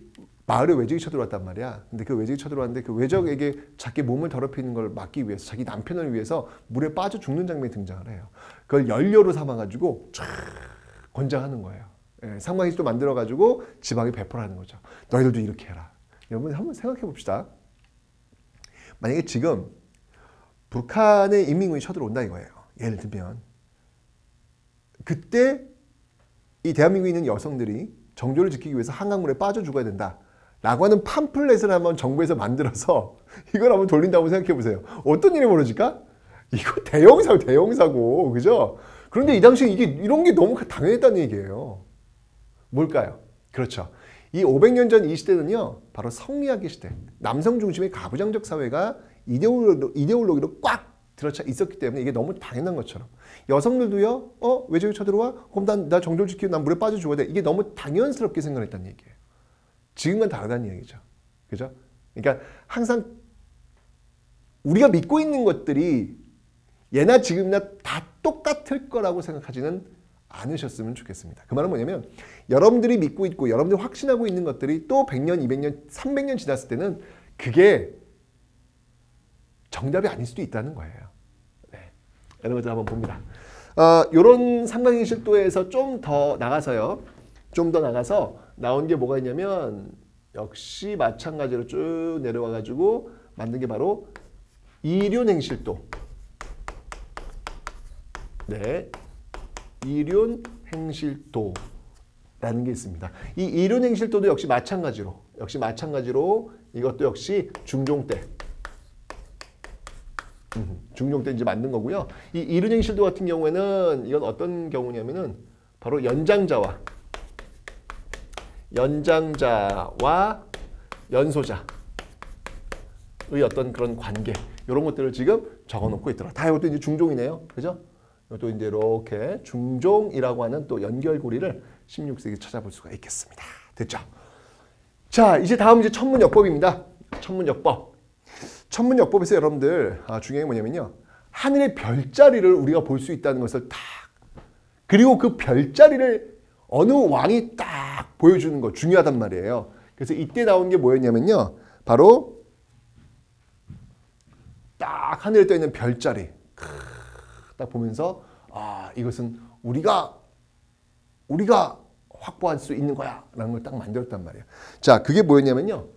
마을에 외적이 쳐들어왔단 말이야. 근데 그 외적이 쳐들어왔는데 그 외적에게 자기 몸을 더럽히는 걸 막기 위해서 자기 남편을 위해서 물에 빠져 죽는 장면이 등장을 해요. 그걸 연료로 삼아가지고 쫙 권장하는 거예요. 상망행실도 만들어가지고 지방에 배포하는 거죠. 너희들도 이렇게 해라. 여러분 한번 생각해 봅시다. 만약에 지금 북한의 인민군이 쳐들어온다 이거예요. 예를 들면 그때 이 대한민국에 있는 여성들이 정조를 지키기 위해서 한강물에 빠져 죽어야 된다 라고 하는 팜플렛을 한번 정부에서 만들어서 이걸 한번 돌린다고 생각해 보세요. 어떤 일이 벌어질까? 이거 대형사고 그죠? 그런데 이 당시에 이런 게 너무 당연했다는 얘기예요. 뭘까요? 그렇죠. 이 500년 전 이 시대는요. 바로 성리학의 시대. 남성 중심의 가부장적 사회가 이데올로기로 꽉 들어차 있었기 때문에 이게 너무 당연한 것처럼 여성들도요. 외적이 쳐들어와? 그럼 나 정조를 지키고 난 물에 빠져 죽어야 돼. 이게 너무 당연스럽게 생각했다는 얘기예요. 지금은 다르다는 얘기죠. 그죠? 그러니까 항상 우리가 믿고 있는 것들이 예나 지금이나 다 똑같을 거라고 생각하지는 않으셨으면 좋겠습니다. 그 말은 뭐냐면 여러분들이 믿고 있고 여러분들이 확신하고 있는 것들이 또 100년, 200년, 300년 지났을 때는 그게 정답이 아닐 수도 있다는 거예요. 네. 이런 것들 한번 봅니다. 이런 삼각인실도에서 좀 더 나가서요. 좀 더 나가서 나온 게 뭐가 있냐면 역시 마찬가지로 쭉 내려와가지고 만든 게 바로 이륜행실도. 네, 이륜행실도라는 게 있습니다. 이 이륜행실도도 역시 마찬가지로 이것도 역시 중종 때 이제 만든 거고요. 이 이륜행실도 같은 경우에는 이건 어떤 경우냐면은 바로 연장자와 연소자의 어떤 그런 관계 이런 것들을 지금 적어놓고 있더라. 다 이것도 이제 중종이네요. 그죠? 또 이제 이렇게 중종이라고 하는 또 연결고리를 16세기 찾아볼 수가 있겠습니다. 됐죠? 자, 이제 다음 이제 천문역법입니다. 천문역법에서 여러분들 중요한 게 뭐냐면요. 하늘의 별자리를 우리가 볼 수 있다는 것을 딱 그리고 그 별자리를 어느 왕이 딱 보여주는 거 중요하단 말이에요. 그래서 이때 나온 게 뭐였냐면요. 바로 딱 하늘에 떠 있는 별자리 딱 보면서 이것은 우리가 확보할 수 있는 거야 라는 걸 딱 만들었단 말이에요. 자, 그게 뭐였냐면요.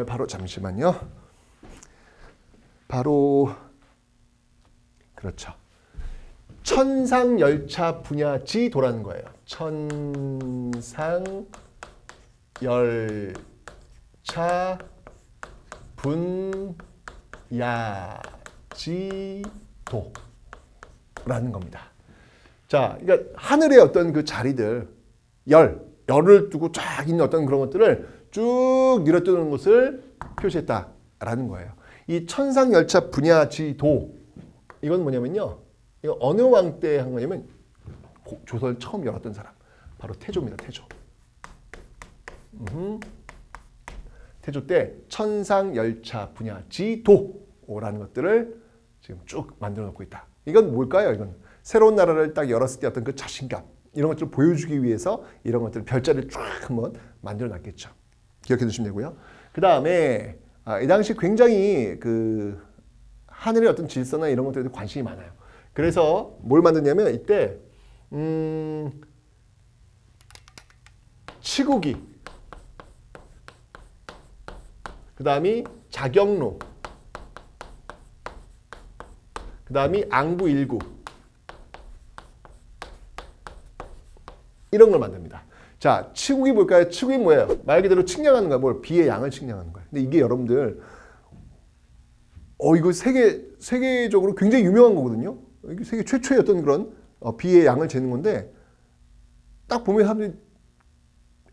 바로 잠시만요. 바로 그렇죠. 천상열차 분야지도라는 거예요. 천상열차 분야지도라는 겁니다. 자, 그러니까 하늘의 어떤 그 자리들, 열을 두고 쫙 있는 어떤 그런 것들을 쭉 늘어뜨는 것을 표시했다라는 거예요. 이 천상열차 분야지도 이건 뭐냐면요. 이거 어느 왕 때 한 거냐면 조선을 처음 열었던 사람 바로 태조입니다. 태조 때 천상열차 분야지도라는 것들을 지금 쭉 만들어 놓고 있다. 이건 뭘까요? 이건 새로운 나라를 딱 열었을 때 어떤 그 자신감 이런 것들을 보여주기 위해서 이런 것들을 별자리를 쫙 한번 만들어 놨겠죠. 기억해 두시면 되고요. 그 다음에 이 당시 굉장히 그 하늘의 어떤 질서나 이런 것들에 관심이 많아요. 그래서 뭘 만드냐면 이때 치국이 그 다음이 자경루 그 다음이 앙부일구 이런 걸 만듭니다. 자, 치국이 뭘까요? 치국이 뭐예요? 말 그대로 측량하는 거야. 뭘? 비의 양을 측량하는 거예요. 근데 이게 여러분들 이거 세계적으로 굉장히 유명한 거거든요. 이게 세계 최초의 어떤 그런 비의 양을 재는 건데 딱 보면 사람들이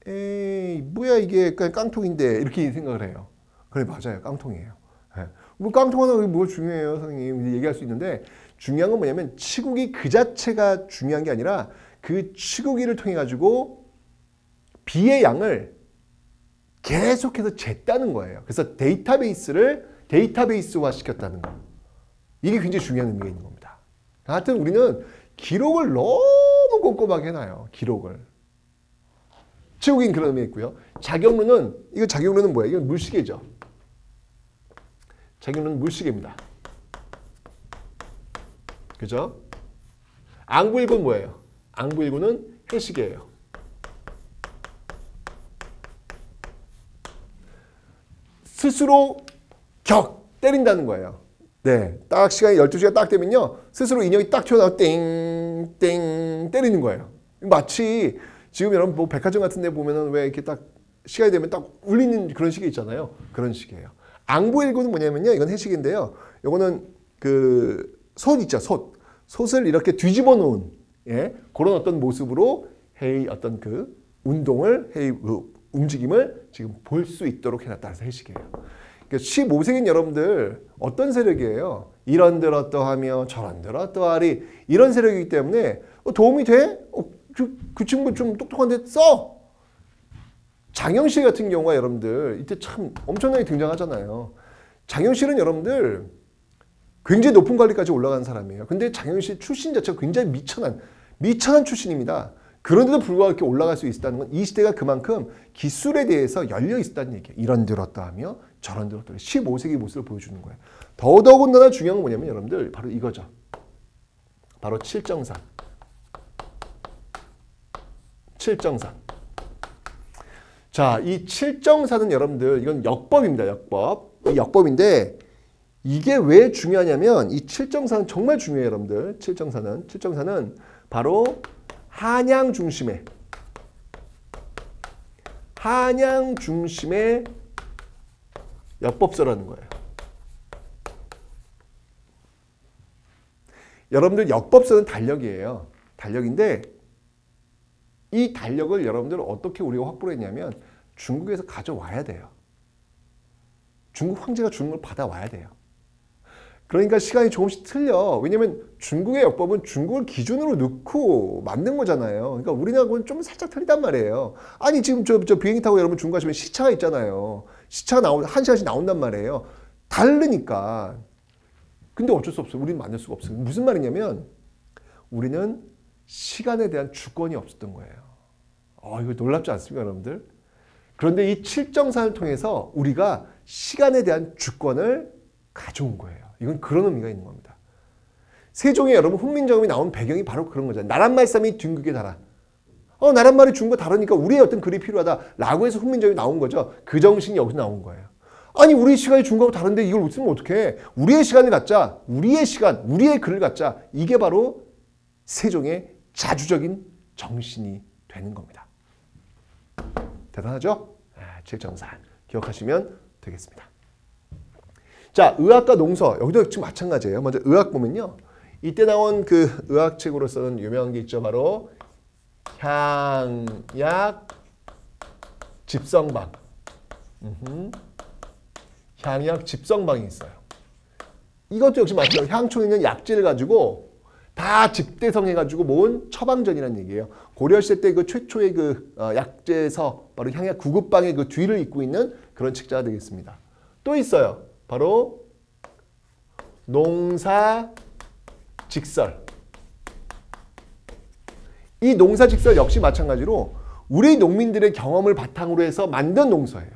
에이 뭐야 이게 그냥 깡통인데 이렇게 생각을 해요. 그래 맞아요. 깡통이에요. 네. 뭐 깡통 하나 뭐 중요해요 선생님 얘기할 수 있는데 중요한 건 뭐냐면 치국이 그 자체가 중요한 게 아니라 그 치국이를 통해 가지고 비의 양을 계속해서 쟀다는 거예요. 그래서 데이터베이스화 시켰다는 거. 이게 굉장히 중요한 의미가 있는 겁니다. 하여튼 우리는 기록을 너무 꼼꼼하게 해놔요. 기록을. 치국인 그런 의미가 있고요. 자경루는 뭐예요? 이건 물시계죠. 자경루는 물시계입니다. 그죠? 앙부일구는 뭐예요? 앙부일구는 해시계예요. 스스로 때린다는 거예요. 네, 딱 시간이 12시가 딱 되면요. 스스로 인형이 딱 튀어나와 땡 때리는 거예요. 마치 지금 여러분 뭐 백화점 같은 데 보면은 왜 이렇게 딱 시간이 되면 딱 울리는 그런 시계 있잖아요. 그런 시계예요. 앙부일구는 뭐냐면요. 이건 해시계인데요. 이거는 그 솥 있죠. 솥을 이렇게 뒤집어 놓은 그런 어떤 모습으로 해의 어떤 그 운동을 움직임을 지금 볼 수 있도록 해놨다. 그래서 해시계예요. 15세기인 여러분들 어떤 세력이에요? 이런들 어떠하며 저런들 어떠하리 이런 세력이기 때문에 도움이 돼? 그 친구 좀 똑똑한데 써! 장영실 같은 경우가 여러분들 이때 참 엄청나게 등장하잖아요. 장영실은 여러분들 굉장히 높은 관리까지 올라간 사람이에요. 근데 장영실 출신 자체가 굉장히 미천한 출신입니다. 그런데도 불구하고 이렇게 올라갈 수 있었다는 건 이 시대가 그만큼 기술에 대해서 열려 있었다는 얘기예요. 이런 들었다 하며 저런 들었다. 15세기 모습을 보여주는 거예요. 더더군다나 중요한 건 뭐냐면 여러분들 바로 이거죠. 바로 칠정산. 자, 이 칠정산은 여러분들 이건 역법입니다. 역법. 이 역법인데 이게 왜 중요하냐면 이 칠정산은 정말 중요해요. 여러분들. 칠정산은 바로 한양 중심의 역법서라는 거예요. 여러분들 역법서는 달력이에요. 달력인데 이 달력을 여러분들 어떻게 우리가 확보를 했냐면 중국에서 가져와야 돼요. 중국 황제가 주는 걸 받아와야 돼요. 그러니까 시간이 조금씩 틀려. 왜냐면 중국의 역법은 중국을 기준으로 넣고 만든 거잖아요. 그러니까 우리나라하고는 좀 살짝 틀리단 말이에요. 아니 지금 저 비행기 타고 여러분 중국 가시면 시차가 있잖아요. 시차가 1시간씩 나온단 말이에요. 다르니까. 근데 어쩔 수 없어요. 우리는 만들 수가 없어요. 무슨 말이냐면 우리는 시간에 대한 주권이 없었던 거예요. 이거 놀랍지 않습니까, 여러분들? 그런데 이 칠정산을 통해서 우리가 시간에 대한 주권을 가져온 거예요. 이건 그런 의미가 있는 겁니다. 세종에 여러분 훈민정음이 나온 배경이 바로 그런 거잖아요. 나란말씀이 둥글게 달아. 나란말이 중국과 다르니까 우리의 어떤 글이 필요하다라고 해서 훈민정음이 나온 거죠. 그 정신이 여기서 나온 거예요. 아니 우리 시간이 중국하고 다른데 이걸 못 쓰면 어떡해. 우리의 시간을 갖자. 우리의 시간, 우리의 글을 갖자. 이게 바로 세종의 자주적인 정신이 되는 겁니다. 대단하죠? 칠정산 기억하시면 되겠습니다. 자, 의학과 농서 여기도 지금 마찬가지예요. 먼저 의학 보면요. 이때 나온 그 의학책으로서는 유명한 게 있죠. 바로 향약 집성방. 향약 집성방이 있어요. 이것도 역시 마찬가지로 향초에 있는 약재를 가지고 다 집대성해가지고 모은 처방전이라는 얘기예요. 고려시대 때 그 최초의 그 약재서 바로 향약 구급방의 그 뒤를 잇고 있는 그런 책자가 되겠습니다. 또 있어요. 바로 농사직설. 이 농사직설 역시 마찬가지로 우리 농민들의 경험을 바탕으로 해서 만든 농서예요.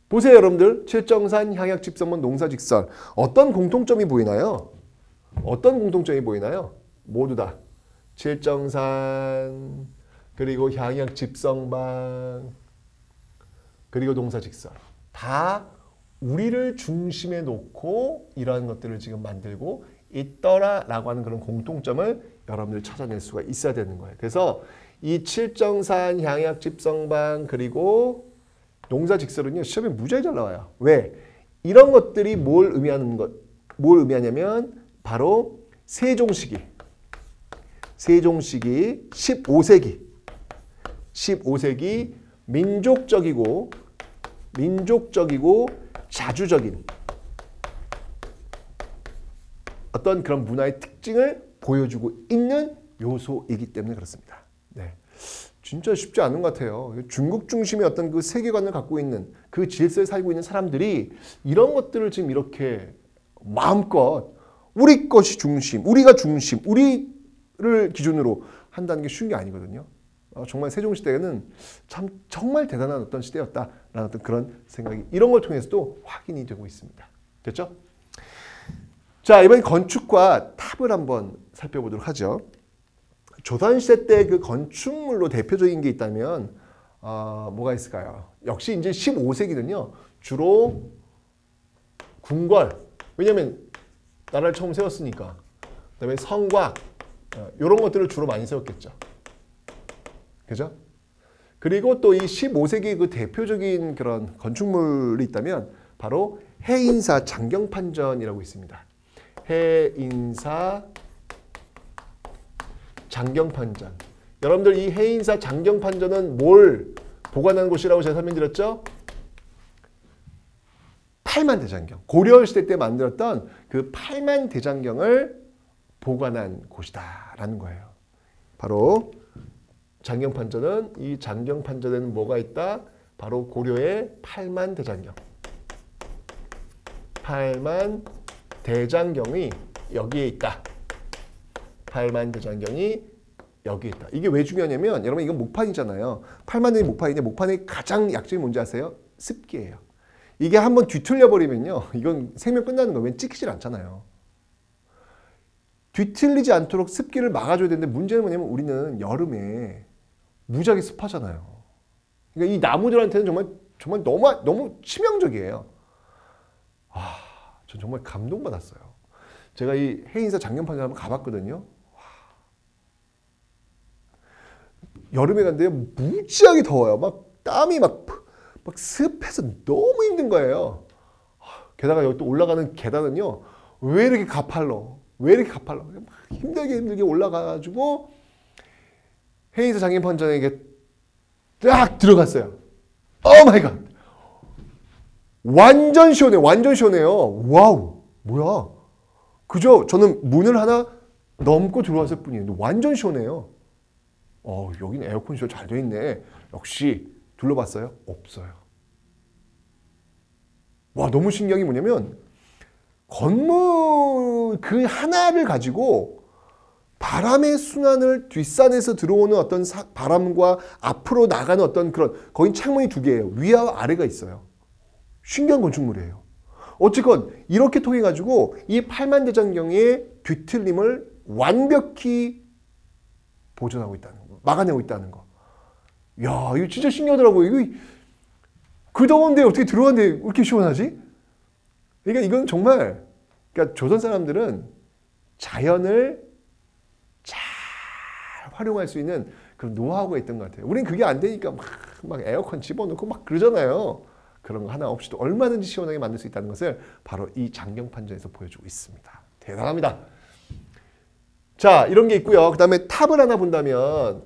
보세요, 여러분들. 칠정산, 향약, 집성문, 농사직설. 어떤 공통점이 보이나요? 모두 다 칠정산, 그리고 향약, 집성방, 그리고 농사직설. 다 우리를 중심에 놓고 이러한 것들을 지금 만들고 있더라라고 하는 그런 공통점을 여러분들 찾아낼 수가 있어야 되는 거예요. 그래서 이 칠정산, 향약, 집성방, 그리고 농사직설은요, 시험에 무지하게 잘 나와요. 왜? 이런 것들이 뭘 의미하냐면 바로 세종시기 15세기 민족적이고 자주적인 어떤 그런 문화의 특징을 보여주고 있는 요소이기 때문에 그렇습니다. 네. 진짜 쉽지 않은 것 같아요. 중국 중심의 어떤 그 세계관을 갖고 있는 그 질서에 살고 있는 사람들이 이런 것들을 지금 이렇게 마음껏 우리 것이 중심, 우리가 중심, 우리를 기준으로 한다는 게 쉬운 게 아니거든요. 정말 세종시대는 참 정말 대단한 어떤 시대였다라는 어떤 그런 생각이 이런 걸 통해서도 확인이 되고 있습니다. 됐죠? 자, 이번엔 건축과 탑을 한번 살펴보도록 하죠. 조선시대 때 그 건축물로 대표적인 게 있다면 뭐가 있을까요? 역시 이제 15세기는요. 주로 궁궐, 왜냐하면 나라를 처음 세웠으니까. 그다음에 성곽, 이런 것들을 주로 많이 세웠겠죠. 그죠? 그리고 또 이 15세기 그 대표적인 그런 건축물이 있다면 바로 해인사 장경판전이라고 있습니다. 해인사 장경판전. 여러분들 이 해인사 장경판전은 뭘 보관하는 곳이라고 제가 설명드렸죠? 팔만대장경. 고려시대 때 만들었던 그 팔만대장경을 보관한 곳이다라는 거예요. 바로 장경판전은 이 장경판전에는 뭐가 있다? 바로 고려의 팔만대장경. 팔만대장경이 여기에 있다. 팔만대장경이 여기에 있다. 이게 왜 중요하냐면 여러분 이건 목판이잖아요. 팔만대장이 목판인데 목판의 가장 약점이 뭔지 아세요? 습기예요. 이게 한번 뒤틀려 버리면요. 이건 생명 끝나는 거예요. 왜 찍히질 않잖아요. 뒤틀리지 않도록 습기를 막아줘야 되는데 문제는 뭐냐면 우리는 여름에 무지하게 습하잖아요. 그러니까 이 나무들한테는 정말 너무 치명적이에요. 전 정말 감동받았어요. 제가 이 해인사 장경판전 한번 가봤거든요. 여름에 갔는데 무지하게 더워요. 막 땀이 막 습해서 너무 힘든 거예요. 게다가 여기 또 올라가는 계단은요. 왜 이렇게 가팔러? 막 힘들게 올라가가지고 해인사 장경판전에 딱 들어갔어요. 오 마이 갓. 완전 시원해요. 와우. 뭐야. 그저 저는 문을 하나 넘고 들어왔을 뿐이에요. 근데 완전 시원해요. 여기는 에어컨 시설 잘 돼 있네. 역시 둘러봤어요? 없어요. 와, 너무 신기한 게 뭐냐면 건물 그 하나를 가지고 바람의 순환을 뒷산에서 들어오는 어떤 바람과 앞으로 나가는 어떤 그런 거긴 창문이 두 개예요. 위와 아래가 있어요. 신기한 건축물이에요. 어쨌건 이렇게 통해 가지고 이 팔만대장경의 뒤틀림을 완벽히 보존하고 있다는 거, 막아내고 있다는 거. 야, 이거 진짜 신기하더라고요. 이거 그 더운데 어떻게 들어갔는데 이렇게 시원하지? 그러니까 이건 정말 그러니까 조선 사람들은 자연을 잘 활용할 수 있는 그런 노하우가 있던 것 같아요. 우린 그게 안 되니까 막 에어컨 집어넣고 막 그러잖아요. 그런 거 하나 없이도 얼마든지 시원하게 만들 수 있다는 것을 바로 이 장경판전에서 보여주고 있습니다. 대단합니다. 자, 이런 게 있고요. 그 다음에 탑을 하나 본다면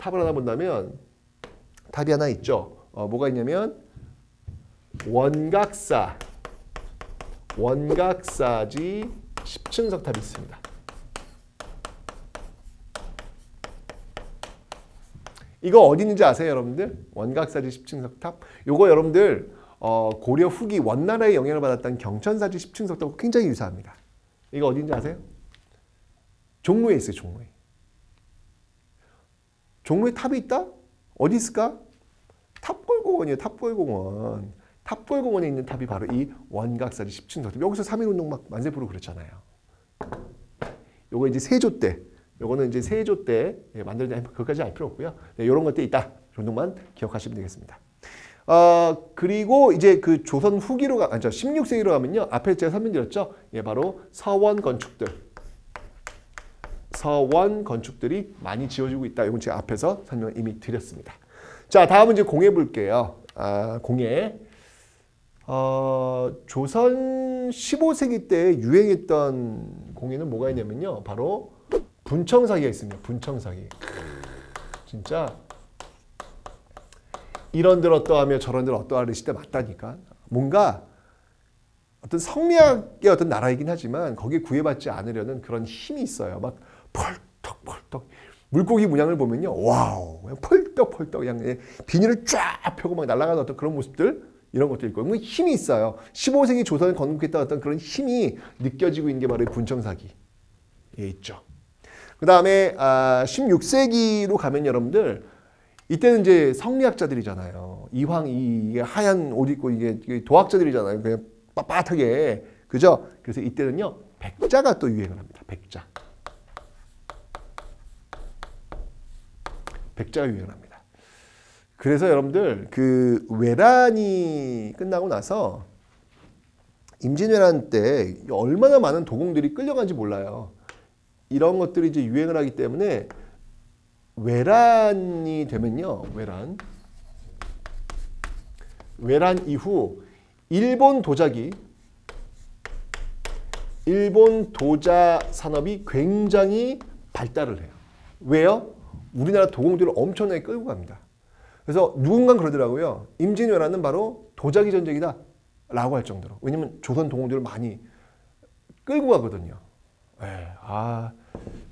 탑이 하나 있죠. 뭐가 있냐면 원각사지 10층석 탑이 있습니다. 이거 어디 있는지 아세요, 여러분들? 원각사지 10층석 탑. 요거 여러분들 고려 후기 원나라의 영향을 받았던 경천사지 10층석 탑과 굉장히 유사합니다. 이거 어디 있는지 아세요? 종로에 있어요, 종로에. 종로에 탑이 있다? 어디 있을까? 탑골공원이에요, 탑골공원. 탑골공원에 있는 탑이 바로 이 원각사지 10층석 탑. 여기서 3.1운동 막 만세부르고 그랬잖아요. 요거 이제 세조 때. 요거는 이제 세조 때 만들 때 그것까지 알 필요 없고요. 네, 이런 것들이 있다. 이 정도만 기억하시면 되겠습니다. 그리고 이제 그 조선 후기로 16세기로 가면요. 앞에 제가 설명드렸죠. 예, 바로 서원 건축들이 많이 지어지고 있다. 이건 제가 앞에서 설명을 이미 드렸습니다. 자, 다음은 이제 공예 볼게요. 공예. 조선 15세기 때 유행했던 공예는 뭐가 있냐면요. 바로 분청사기가 있습니다. 분청사기. 진짜 이런들 어떠하며 저런들 어떠하는 시대 맞다니까. 뭔가 어떤 성리학의 어떤 나라이긴 하지만 거기에 구애받지 않으려는 그런 힘이 있어요. 막 펄떡펄떡. 물고기 문양을 보면요. 와우. 그냥 펄떡펄떡. 그냥 비닐을 쫙 펴고 막 날아가는 어떤 그런 모습들. 이런 것도 있고. 힘이 있어요. 15세기 조선을 건국했던 어떤 그런 힘이 느껴지고 있는 게 바로 분청사기에 있죠. 그 다음에 16세기로 가면 여러분들 이때는 이제 성리학자들이잖아요. 이게 하얀 옷 입고 이게 도학자들이잖아요. 그냥 빳빳하게. 그죠? 그래서 이때는요. 백자가 또 유행을 합니다. 백자가 유행을 합니다. 그래서 여러분들 그 외란이 끝나고 나서 임진왜란 때 얼마나 많은 도공들이 끌려간지 몰라요. 이런 것들이 이제 유행을 하기 때문에 외란이 되면요. 외란 이후 일본 도자 산업이 굉장히 발달을 해요. 왜요? 우리나라 도공들을 엄청나게 끌고 갑니다. 그래서 누군가 그러더라고요. 임진왜란은 바로 도자기 전쟁이다 라고 할 정도로. 왜냐면 조선 도공들을 많이 끌고 가거든요.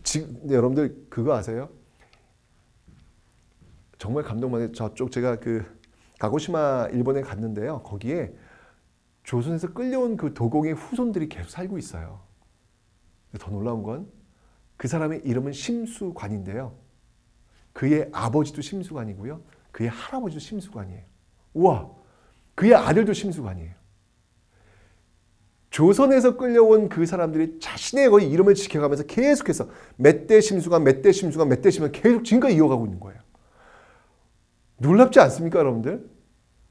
지금 여러분들 그거 아세요? 정말 감동받은 저쪽 제가 그 가고시마 일본에 갔는데요. 거기에 조선에서 끌려온 그 도공의 후손들이 계속 살고 있어요. 더 놀라운 건 그 사람의 이름은 심수관인데요. 그의 아버지도 심수관이고요. 그의 할아버지도 심수관이에요. 우와! 그의 아들도 심수관이에요. 조선에서 끌려온 그 사람들이 자신의 거의 이름을 지켜가면서 계속해서 몇 대 심수관, 몇 대 심수관, 몇 대 심수관 계속 지금까지 이어가고 있는 거예요. 놀랍지 않습니까, 여러분들?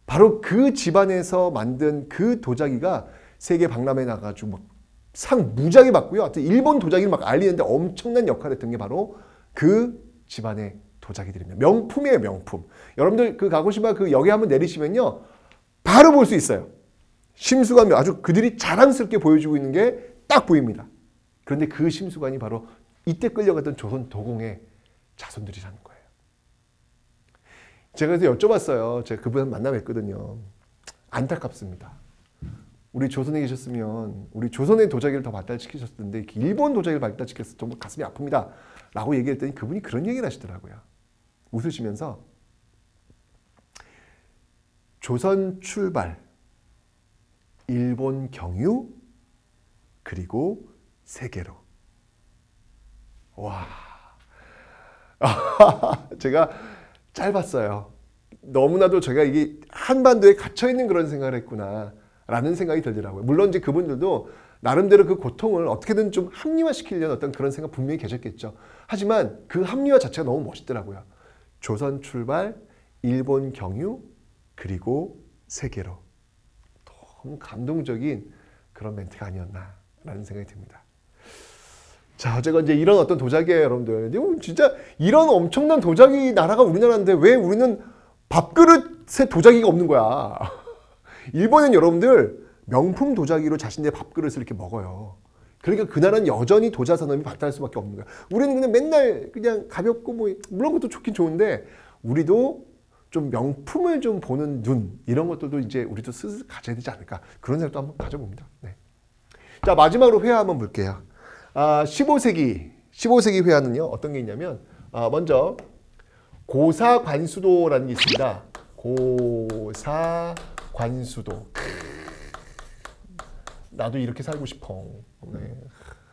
바로 그 집안에서 만든 그 도자기가 세계 박람회에 나가지고 막 상 무지하게 받고요. 하여튼 일본 도자기를 막 알리는데 엄청난 역할을 했던 게 바로 그 집안의 도자기들입니다. 명품이에요, 명품. 여러분들 그 가고시마 그 역에 한번 내리시면요. 바로 볼 수 있어요. 심수관 아주 그들이 자랑스럽게 보여주고 있는 게 딱 보입니다. 그런데 그 심수관이 바로 이때 끌려갔던 조선 도공의 자손들이라는 거예요. 제가 그래서 여쭤봤어요. 제가 그분 만나 뵀거든요. 안타깝습니다. 우리 조선에 계셨으면 우리 조선의 도자기를 더 발달시키셨을 텐데 일본 도자기를 발달시켰을 정말 가슴이 아픕니다. 라고 얘기했더니 그분이 그런 얘기를 하시더라고요. 웃으시면서 조선 출발, 일본 경유, 그리고 세계로. 와, 제가 짧았어요. 너무나도 제가 이게 한반도에 갇혀있는 그런 생각을 했구나 라는 생각이 들더라고요. 물론 이제 그분들도 나름대로 그 고통을 어떻게든 좀 합리화시키려는 어떤 그런 생각 분명히 계셨겠죠. 하지만 그 합리화 자체가 너무 멋있더라고요. 조선 출발, 일본 경유, 그리고 세계로. 너무 감동적인 그런 멘트가 아니었나라는 생각이 듭니다. 자, 어쨌건 이제 이런 어떤 도자기예요, 여러분들. 진짜 이런 엄청난 도자기 나라가 우리나라인데 왜 우리는 밥그릇에 도자기가 없는 거야? 일본은 여러분들 명품 도자기로 자신의 밥그릇을 이렇게 먹어요. 그러니까 그 나라는 여전히 도자 산업이 발달할 수밖에 없는 거야. 우리는 그냥 맨날 그냥 가볍고 뭐 물론 그것도 좋긴 좋은데 우리도 좀 명품을 좀 보는 눈 이런 것들도 이제 우리도 스스로 가져야 되지 않을까 그런 생각도 한번 가져봅니다. 네. 자, 마지막으로 회화 한번 볼게요. 15세기 회화는요 어떤 게 있냐면 먼저 고사관수도라는 게 있습니다. 고사관수도. 나도 이렇게 살고 싶어. 네.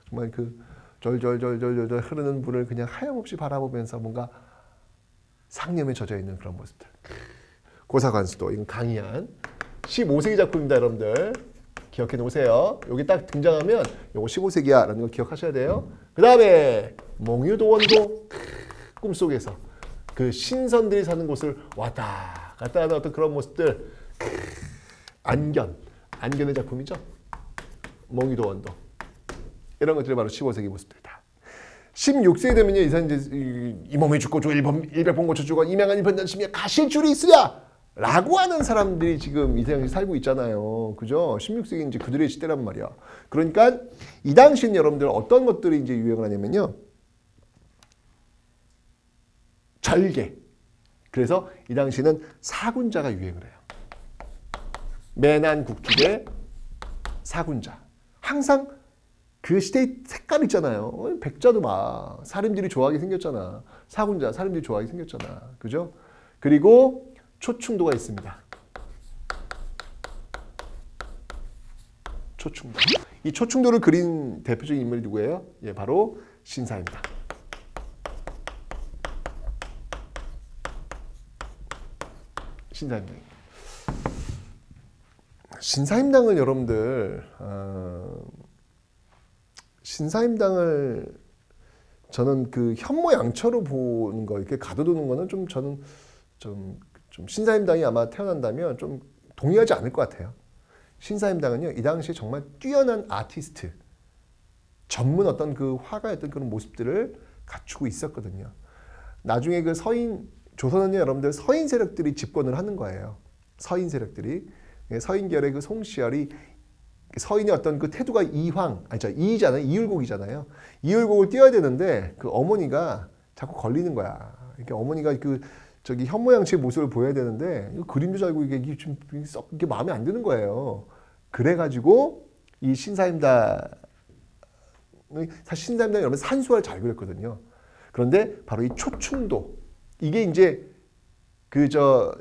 정말 그 절절절절절 흐르는 물을 그냥 하염없이 바라보면서 뭔가 상념에 젖어 있는 그런 모습들. 고사관수도. 이건 강희안 15세기 작품입니다, 여러분들. 기억해 놓으세요. 여기 딱 등장하면 요거 15세기야 라는 걸 기억하셔야 돼요. 그 다음에 몽유도원도. 꿈속에서 그 신선들이 사는 곳을 왔다 갔다 하는 어떤 그런 모습들. 안견의 작품이죠. 몽유도원도. 이런 것들이 바로 15세기 모습들이다. 16세기 되면요, 이 몸이 죽고 일백번 고쳐 죽어 이명한 일편단심이야 가실 줄이 있으랴 라고 하는 사람들이 지금 이 세상에 살고 있잖아요. 그죠? 16세기 이제 그들의 시대란 말이야. 그러니까 이 당시엔 여러분들 어떤 것들이 이제 유행을 하냐면요. 절개. 그래서 이 당시에는 사군자가 유행을 해요. 매난국주대 사군자. 항상 그 시대의 색깔 있잖아요. 백자도 막 사림들이 좋아하게 생겼잖아. 사군자, 사림들이 좋아하게 생겼잖아. 그죠? 그리고 초충도가 있습니다. 초충도. 이 초충도를 그린 대표적인 인물이 누구예요? 예, 바로 신사입니다. 신사임당. 신사임당을 여러분들 신사임당을 저는 그 현모양처로 보는 거 이렇게 가둬두는 거는 좀 저는 좀 신사임당이 아마 태어난다면 좀 동의하지 않을 것 같아요. 신사임당은요 이 당시에 정말 뛰어난 아티스트 전문 어떤 그 화가였던 그런 모습들을 갖추고 있었거든요. 나중에 그 조선은요 여러분들 서인 세력들이 집권을 하는 거예요. 서인 세력들이 서인결의 그 송시열이 서인의 어떤 그 태도가 이이잖아요. 이율곡이잖아요. 이율곡을 띄워야 되는데 그 어머니가 자꾸 걸리는 거야. 이렇게 어머니가 그 저기 현모양처의 모습을 보여야 되는데 그림도 잘 알고 이게 좀 썩 이게 마음에 안 드는 거예요. 그래가지고 이 신사임당이 사실 신사임당이 여러분 산수화를 잘 그렸거든요. 그런데 바로 이 초충도 이게 이제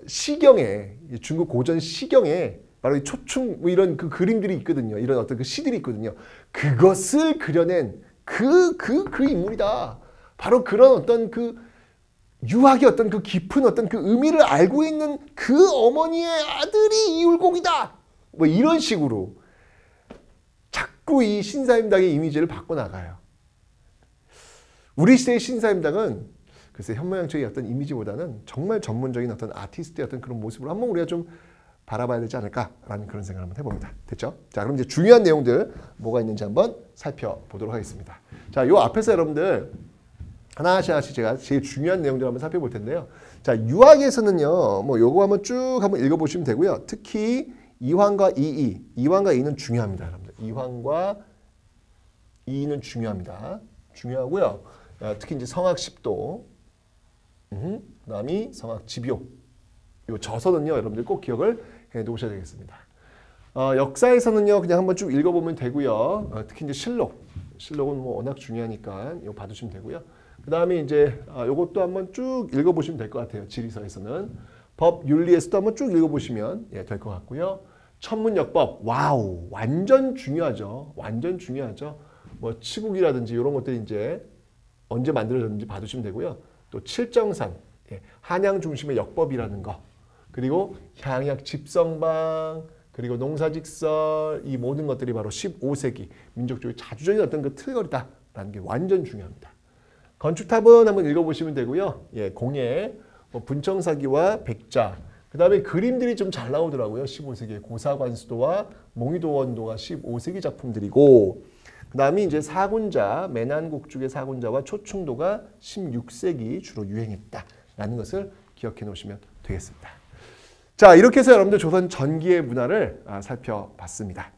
시경에, 중국 고전 시경에 바로 이 초충 뭐 이런 그 그림들이 있거든요. 이런 어떤 그 시들이 있거든요. 그것을 그려낸 그 인물이다. 바로 그런 어떤 그 유학의 어떤 그 깊은 어떤 그 의미를 알고 있는 그 어머니의 아들이 이율곡이다. 뭐 이런 식으로 자꾸 이 신사임당의 이미지를 바꿔나가요. 우리 시대의 신사임당은 글쎄 현모양처의 어떤 이미지보다는 정말 전문적인 어떤 아티스트의 어떤 그런 모습으로 한번 우리가 좀 바라봐야 되지 않을까라는 그런 생각을 한번 해봅니다. 됐죠? 자, 그럼 이제 중요한 내용들 뭐가 있는지 한번 살펴보도록 하겠습니다. 자, 요 앞에서 여러분들 하나씩 제가 제일 중요한 내용들 한번 살펴볼 텐데요. 자, 유학에서는요, 뭐 요거 한번 쭉 한번 읽어보시면 되고요. 특히 이황과 이이, 이황과 이는 중요합니다, 여러분들. 이황과 이는 중요합니다. 중요하고요. 특히 이제 성악 10도, 그다음이 성악 집요. 요 저서는요, 여러분들 꼭 기억을 해 놓으셔야 되겠습니다. 역사에서는요, 그냥 한번 쭉 읽어보면 되고요. 특히 이제 실록은 뭐 워낙 중요하니까 이거 봐두시면 되고요. 그 다음에 이제 요것도 한번 쭉 읽어보시면 될 것 같아요. 지리서에서는 법 윤리에서도 한번 쭉 읽어보시면 될 것 같고요. 천문역법, 와우, 완전 중요하죠. 완전 중요하죠. 뭐 치국이라든지 이런 것들이 이제 언제 만들어졌는지 봐두시면 되고요. 또 칠정산, 한양 중심의 역법이라는 거, 그리고 향약 집성방, 그리고 농사직설, 이 모든 것들이 바로 15세기 민족주의 자주적인 어떤 그 틀거리다라는 게 완전 중요합니다. 건축탑은 한번 읽어보시면 되고요. 공예, 뭐 분청사기와 백자, 그 다음에 그림들이 좀 잘 나오더라고요. 15세기에 고사관수도와 몽유도원도가 15세기 작품들이고, 그 다음에 이제 사군자, 매난국죽의 사군자와 초충도가 16세기 주로 유행했다라는 것을 기억해 놓으시면 되겠습니다. 자, 이렇게 해서 여러분들 조선 전기의 문화를 살펴봤습니다.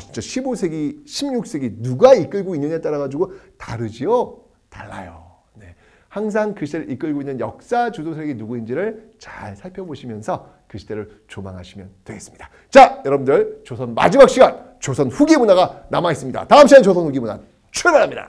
진짜 15세기, 16세기 누가 이끌고 있느냐에 따라 가지고 다르지요? 달라요. 네. 항상 그 시대를 이끌고 있는 역사 주도세력이 누구인지를 잘 살펴보시면서 그 시대를 조망하시면 되겠습니다. 자, 여러분들 조선 마지막 시간, 조선 후기 문화가 남아있습니다. 다음 시간 조선 후기 문화 출발합니다.